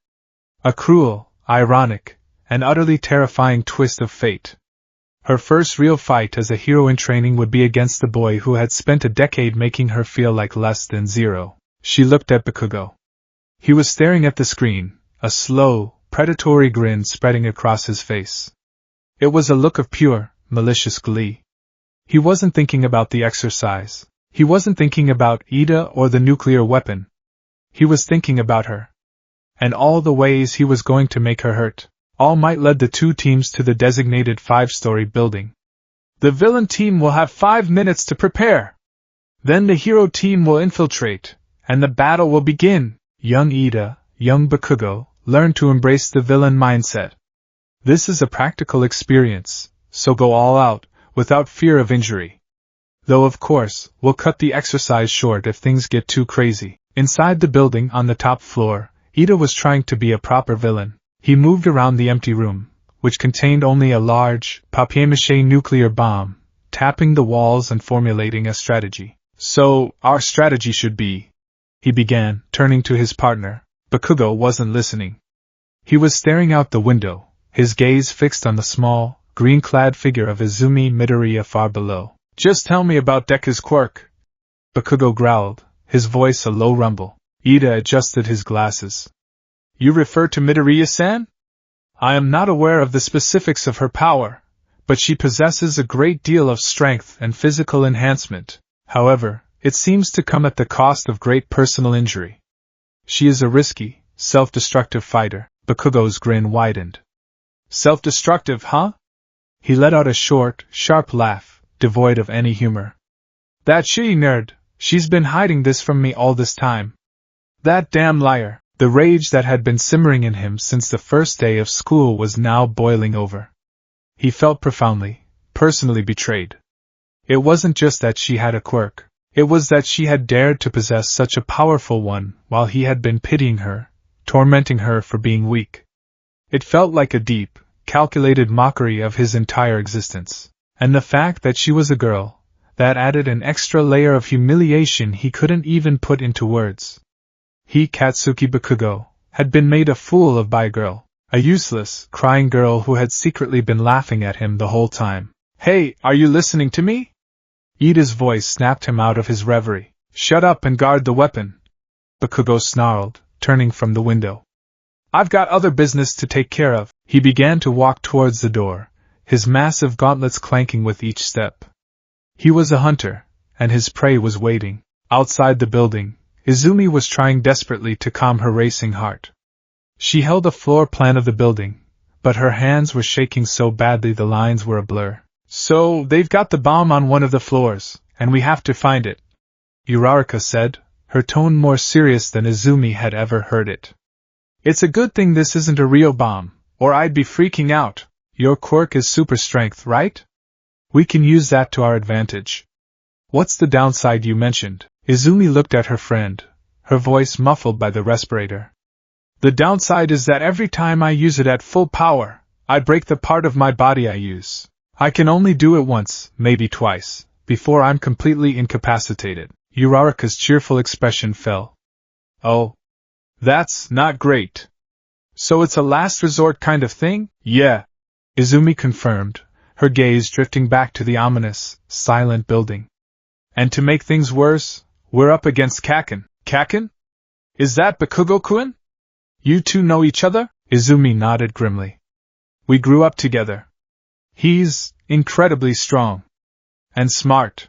A cruel, ironic, and utterly terrifying twist of fate. Her first real fight as a hero in training would be against the boy who had spent a decade making her feel like less than zero. She looked at Bakugo. He was staring at the screen, a slow, predatory grin spreading across his face. It was a look of pure, malicious glee. He wasn't thinking about the exercise. He wasn't thinking about Ida or the nuclear weapon. He was thinking about her. And all the ways he was going to make her hurt. All Might led the two teams to the designated 5-story building. The villain team will have 5 minutes to prepare. Then the hero team will infiltrate, and the battle will begin. Young Ida, young Bakugo, learn to embrace the villain mindset. This is a practical experience, so go all out, without fear of injury. Though of course, we'll cut the exercise short if things get too crazy. Inside the building on the top floor, Ida was trying to be a proper villain. He moved around the empty room, which contained only a large, papier-mâché nuclear bomb, tapping the walls and formulating a strategy. So, our strategy should be, he began, turning to his partner. Bakugo wasn't listening. He was staring out the window, his gaze fixed on the small, green-clad figure of Izumi Midoriya far below. Just tell me about Deku's quirk. Bakugo growled, his voice a low rumble. Ida adjusted his glasses. You refer to Midoriya-san? I am not aware of the specifics of her power, but she possesses a great deal of strength and physical enhancement. However, it seems to come at the cost of great personal injury. She is a risky, self-destructive fighter. Bakugo's grin widened. Self-destructive, huh? He let out a short, sharp laugh, devoid of any humor. That shitty nerd, she's been hiding this from me all this time. That damn liar. The rage that had been simmering in him since the first day of school was now boiling over. He felt profoundly, personally betrayed. It wasn't just that she had a quirk, it was that she had dared to possess such a powerful one while he had been pitying her, tormenting her for being weak. It felt like a deep, calculated mockery of his entire existence. And the fact that she was a girl, that added an extra layer of humiliation he couldn't even put into words. He, Katsuki Bakugo, had been made a fool of by a girl, a useless, crying girl who had secretly been laughing at him the whole time. Hey, are you listening to me? Ida's voice snapped him out of his reverie. Shut up and guard the weapon. Bakugo snarled, turning from the window. I've got other business to take care of. He began to walk towards the door, his massive gauntlets clanking with each step. He was a hunter, and his prey was waiting. Outside the building, Izumi was trying desperately to calm her racing heart. She held a floor plan of the building, but her hands were shaking so badly the lines were a blur. So, they've got the bomb on one of the floors, and we have to find it, Uraraka said, her tone more serious than Izumi had ever heard it. It's a good thing this isn't a real bomb, or I'd be freaking out. Your quirk is super strength, right? We can use that to our advantage. What's the downside you mentioned? Izumi looked at her friend, her voice muffled by the respirator. The downside is that every time I use it at full power, I break the part of my body I use. I can only do it once, maybe twice, before I'm completely incapacitated. Uraraka's cheerful expression fell. Oh. That's not great. So it's a last resort kind of thing? Yeah. Izumi confirmed, her gaze drifting back to the ominous, silent building. And to make things worse, we're up against Kaken. Kaken? Is that Bakugo-kun? You two know each other? Izumi nodded grimly. We grew up together. He's incredibly strong. And smart.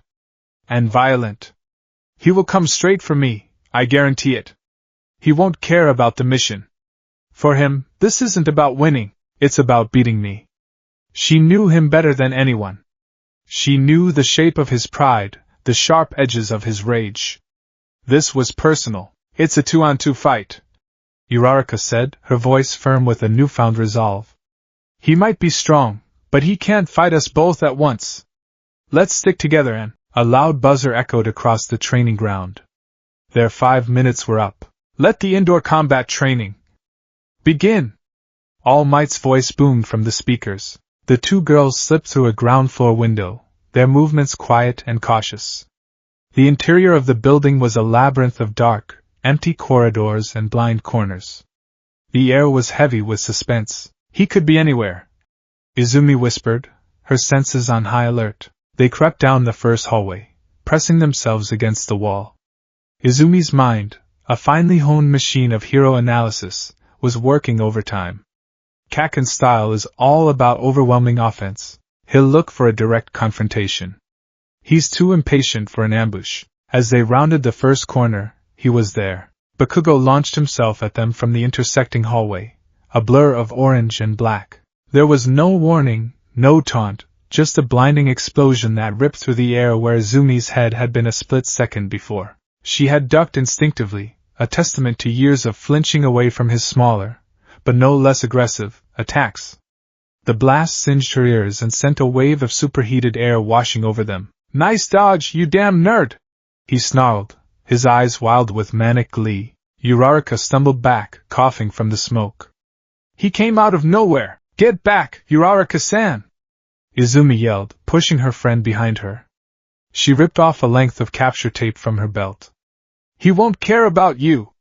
And violent. He will come straight for me, I guarantee it. He won't care about the mission. For him, this isn't about winning, it's about beating me. She knew him better than anyone. She knew the shape of his pride, the sharp edges of his rage. This was personal. It's a 2-on-2 fight, Uraraka said, her voice firm with a newfound resolve. He might be strong, but he can't fight us both at once. Let's stick together and... A loud buzzer echoed across the training ground. Their 5 minutes were up. Let the indoor combat training begin! All Might's voice boomed from the speakers. The two girls slipped through a ground floor window, their movements quiet and cautious. The interior of the building was a labyrinth of dark, empty corridors and blind corners. The air was heavy with suspense. He could be anywhere. Izumi whispered, her senses on high alert. They crept down the first hallway, pressing themselves against the wall. Izumi's mind, a finely honed machine of hero analysis, was working overtime. Kaken's style is all about overwhelming offense. He'll look for a direct confrontation. He's too impatient for an ambush. As they rounded the first corner, he was there. Bakugo launched himself at them from the intersecting hallway, a blur of orange and black. There was no warning, no taunt, just a blinding explosion that ripped through the air where Izumi's head had been a split second before. She had ducked instinctively, a testament to years of flinching away from his smaller, but no less aggressive, attacks. The blast singed her ears and sent a wave of superheated air washing over them. "Nice dodge, you damn nerd!" he snarled, his eyes wild with manic glee. Uraraka stumbled back, coughing from the smoke. "He came out of nowhere! Get back, Uraraka-san!" Izumi yelled, pushing her friend behind her. She ripped off a length of capture tape from her belt. "He won't care about you!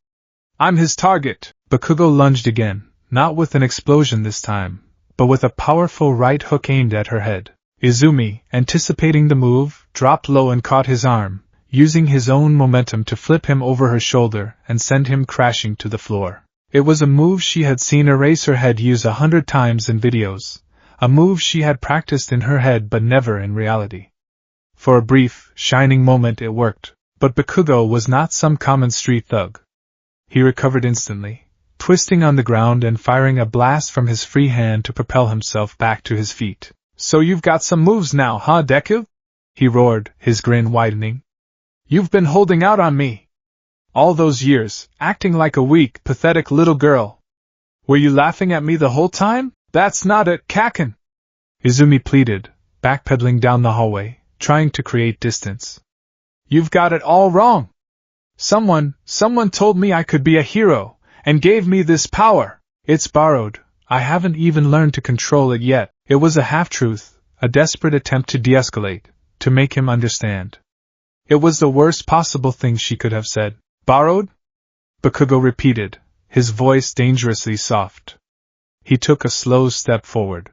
I'm his target!" Bakugo lunged again, not with an explosion this time, but with a powerful right hook aimed at her head. Izumi, anticipating the move, dropped low and caught his arm, using his own momentum to flip him over her shoulder and send him crashing to the floor. It was a move she had seen Eraserhead use 100 times in videos, a move she had practiced in her head but never in reality. For a brief, shining moment it worked, but Bakugo was not some common street thug. He recovered instantly, twisting on the ground and firing a blast from his free hand to propel himself back to his feet. "So you've got some moves now, huh, Deku?" he roared, his grin widening. "You've been holding out on me all those years, acting like a weak, pathetic little girl. Were you laughing at me the whole time? That's not it, Kaken!" Izumi pleaded, backpedaling down the hallway, trying to create distance. "You've got it all wrong. Someone told me I could be a hero, and gave me this power. It's borrowed. I haven't even learned to control it yet." It was a half-truth, a desperate attempt to de-escalate, to make him understand. It was the worst possible thing she could have said. "Borrowed?" Bakugo repeated, his voice dangerously soft. He took a slow step forward.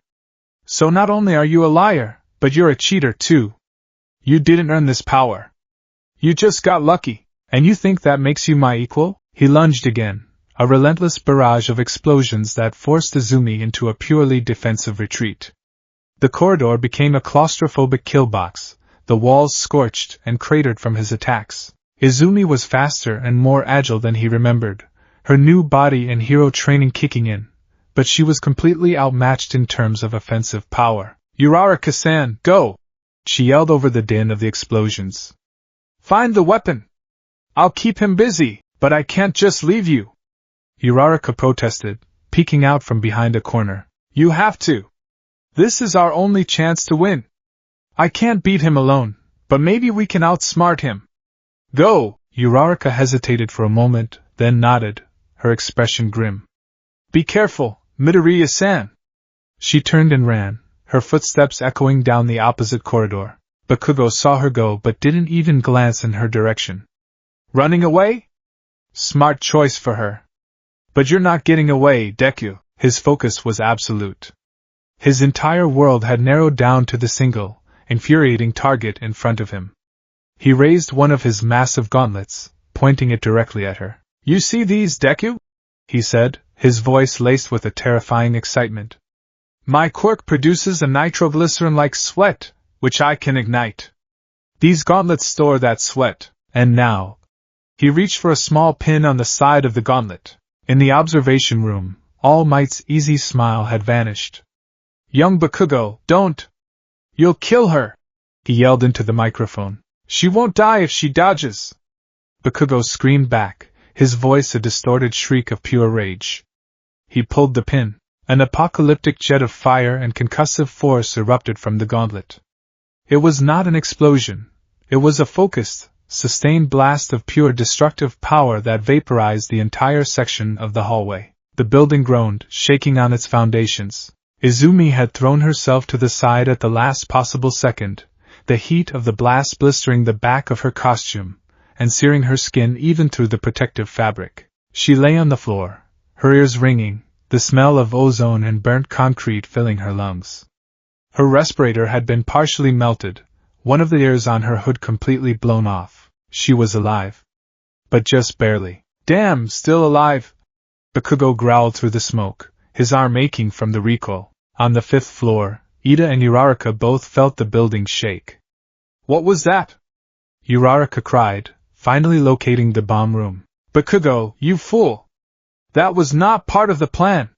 "So not only are you a liar, but you're a cheater too. You didn't earn this power. You just got lucky, and you think that makes you my equal?" He lunged again, a relentless barrage of explosions that forced Izumi into a purely defensive retreat. The corridor became a claustrophobic kill box, the walls scorched and cratered from his attacks. Izumi was faster and more agile than he remembered, her new body and hero training kicking in, but she was completely outmatched in terms of offensive power. "Uraraka-san, go!" she yelled over the din of the explosions. "Find the weapon! I'll keep him busy, but I can't just leave you!" Uraraka protested, peeking out from behind a corner. "You have to! This is our only chance to win! I can't beat him alone, but maybe we can outsmart him! Go!" Uraraka hesitated for a moment, then nodded, her expression grim. "Be careful, Midoriya-san!" She turned and ran, her footsteps echoing down the opposite corridor. Bakugo saw her go but didn't even glance in her direction. "Running away? Smart choice for her. But you're not getting away, Deku." His focus was absolute. His entire world had narrowed down to the single, infuriating target in front of him. He raised one of his massive gauntlets, pointing it directly at her. "You see these, Deku?" he said, his voice laced with a terrifying excitement. "My quirk produces a nitroglycerin-like sweat, which I can ignite. These gauntlets store that sweat, and now..." He reached for a small pin on the side of the gauntlet. In the observation room, All Might's easy smile had vanished. "Young Bakugo, don't! You'll kill her!" he yelled into the microphone. "She won't die if she dodges!" Bakugo screamed back, his voice a distorted shriek of pure rage. He pulled the pin. An apocalyptic jet of fire and concussive force erupted from the gauntlet. It was not an explosion. It was a focused, sustained blast of pure destructive power that vaporized the entire section of the hallway. The building groaned, shaking on its foundations. Izumi had thrown herself to the side at the last possible second, the heat of the blast blistering the back of her costume, and searing her skin even through the protective fabric. She lay on the floor, her ears ringing, the smell of ozone and burnt concrete filling her lungs. Her respirator had been partially melted, one of the ears on her hood completely blown off. She was alive. But just barely. "Damn, still alive!" Bakugo growled through the smoke, his arm aching from the recoil. On the 5th floor, Ida and Uraraka both felt the building shake. "What was that?" Uraraka cried, finally locating the bomb room. Bakugo, you fool! That was not part of the plan!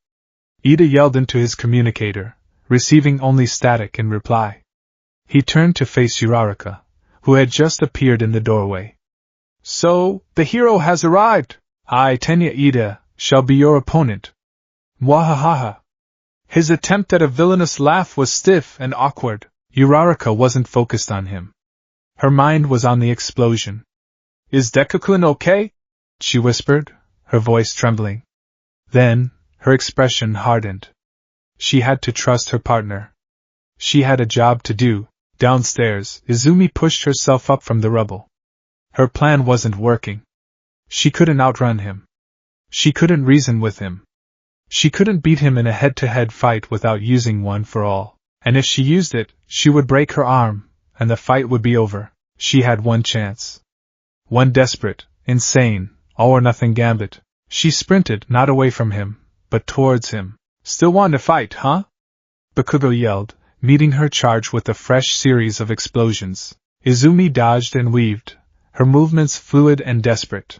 Ida yelled into his communicator, receiving only static in reply. He turned to face Uraraka, who had just appeared in the doorway. So, the hero has arrived! I, Tenya Ida, shall be your opponent. Mwahahaha! His attempt at a villainous laugh was stiff and awkward. Uraraka wasn't focused on him. Her mind was on the explosion. Is Deku-kun okay? She whispered, her voice trembling. Then, her expression hardened. She had to trust her partner. She had a job to do. Downstairs, Izumi pushed herself up from the rubble. Her plan wasn't working. She couldn't outrun him. She couldn't reason with him. She couldn't beat him in a head-to-head fight without using one for all. And if she used it, she would break her arm, and the fight would be over. She had one chance. One desperate, insane, all-or-nothing gambit. She sprinted, not away from him, but towards him. Still want to fight, huh? Bakugo yelled, meeting her charge with a fresh series of explosions. Izumi dodged and weaved, her movements fluid and desperate.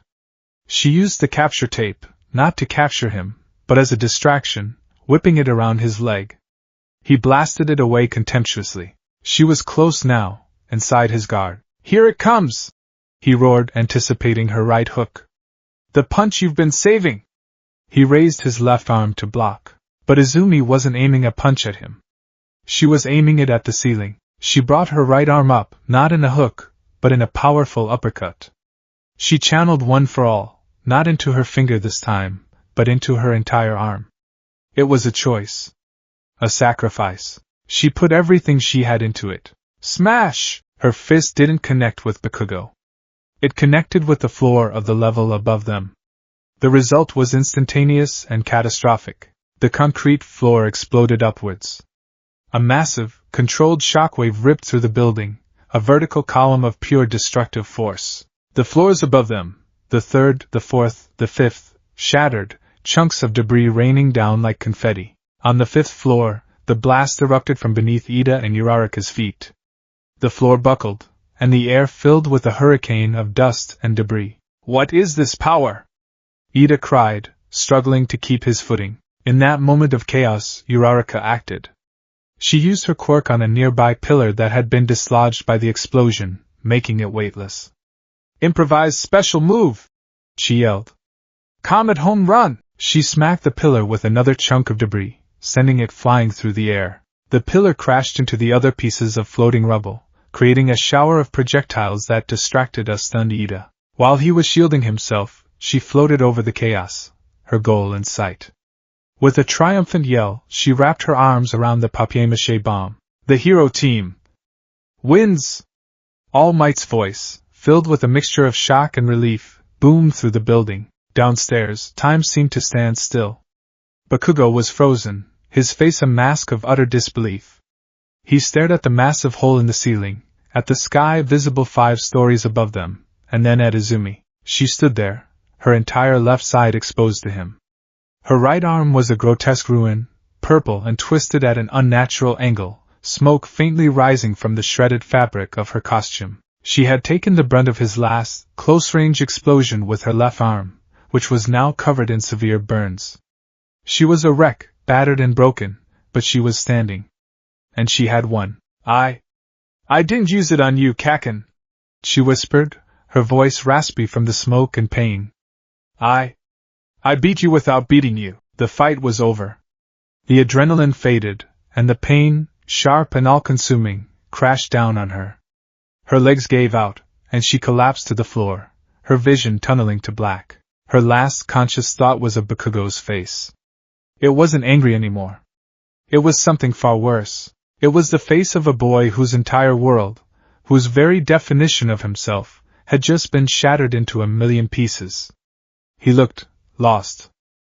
She used the capture tape, not to capture him, but as a distraction, whipping it around his leg. He blasted it away contemptuously. She was close now, inside his guard. Here it comes! He roared, anticipating her right hook. The punch you've been saving! He raised his left arm to block, but Izumi wasn't aiming a punch at him. She was aiming it at the ceiling. She brought her right arm up, not in a hook, but in a powerful uppercut. She channeled one for all, not into her finger this time, but into her entire arm. It was a choice. A sacrifice. She put everything she had into it. Smash! Her fist didn't connect with Bakugo. It connected with the floor of the level above them. The result was instantaneous and catastrophic. The concrete floor exploded upwards. A massive, controlled shockwave ripped through the building, a vertical column of pure destructive force. The floors above them, the third, the fourth, the fifth, shattered, chunks of debris raining down like confetti. On the fifth floor, the blast erupted from beneath Ida and Uraraka's feet. The floor buckled, and the air filled with a hurricane of dust and debris. What is this power? Ida cried, struggling to keep his footing. In that moment of chaos, Uraraka acted. She used her quirk on a nearby pillar that had been dislodged by the explosion, making it weightless. Improvised special move! She yelled. Comet home run! She smacked the pillar with another chunk of debris, sending it flying through the air. The pillar crashed into the other pieces of floating rubble, creating a shower of projectiles that distracted a stunned Ida. While he was shielding himself, she floated over the chaos, her goal in sight. With a triumphant yell, she wrapped her arms around the papier-mâché bomb. The hero team wins! All Might's voice, filled with a mixture of shock and relief, boomed through the building. Downstairs, time seemed to stand still. Bakugo was frozen, his face a mask of utter disbelief. He stared at the massive hole in the ceiling, at the sky visible 5 stories above them, and then at Izumi. She stood there, her entire left side exposed to him. Her right arm was a grotesque ruin, purple and twisted at an unnatural angle, smoke faintly rising from the shredded fabric of her costume. She had taken the brunt of his last, close-range explosion with her left arm, which was now covered in severe burns. She was a wreck, battered and broken, but she was standing. And she had won. I didn't use it on you, Kaken, she whispered, her voice raspy from the smoke and pain. I beat you without beating you. The fight was over. The adrenaline faded, and the pain, sharp and all-consuming, crashed down on her. Her legs gave out, and she collapsed to the floor, her vision tunneling to black. Her last conscious thought was of Bakugo's face. It wasn't angry anymore. It was something far worse. It was the face of a boy whose entire world, whose very definition of himself, had just been shattered into a million pieces. He looked lost.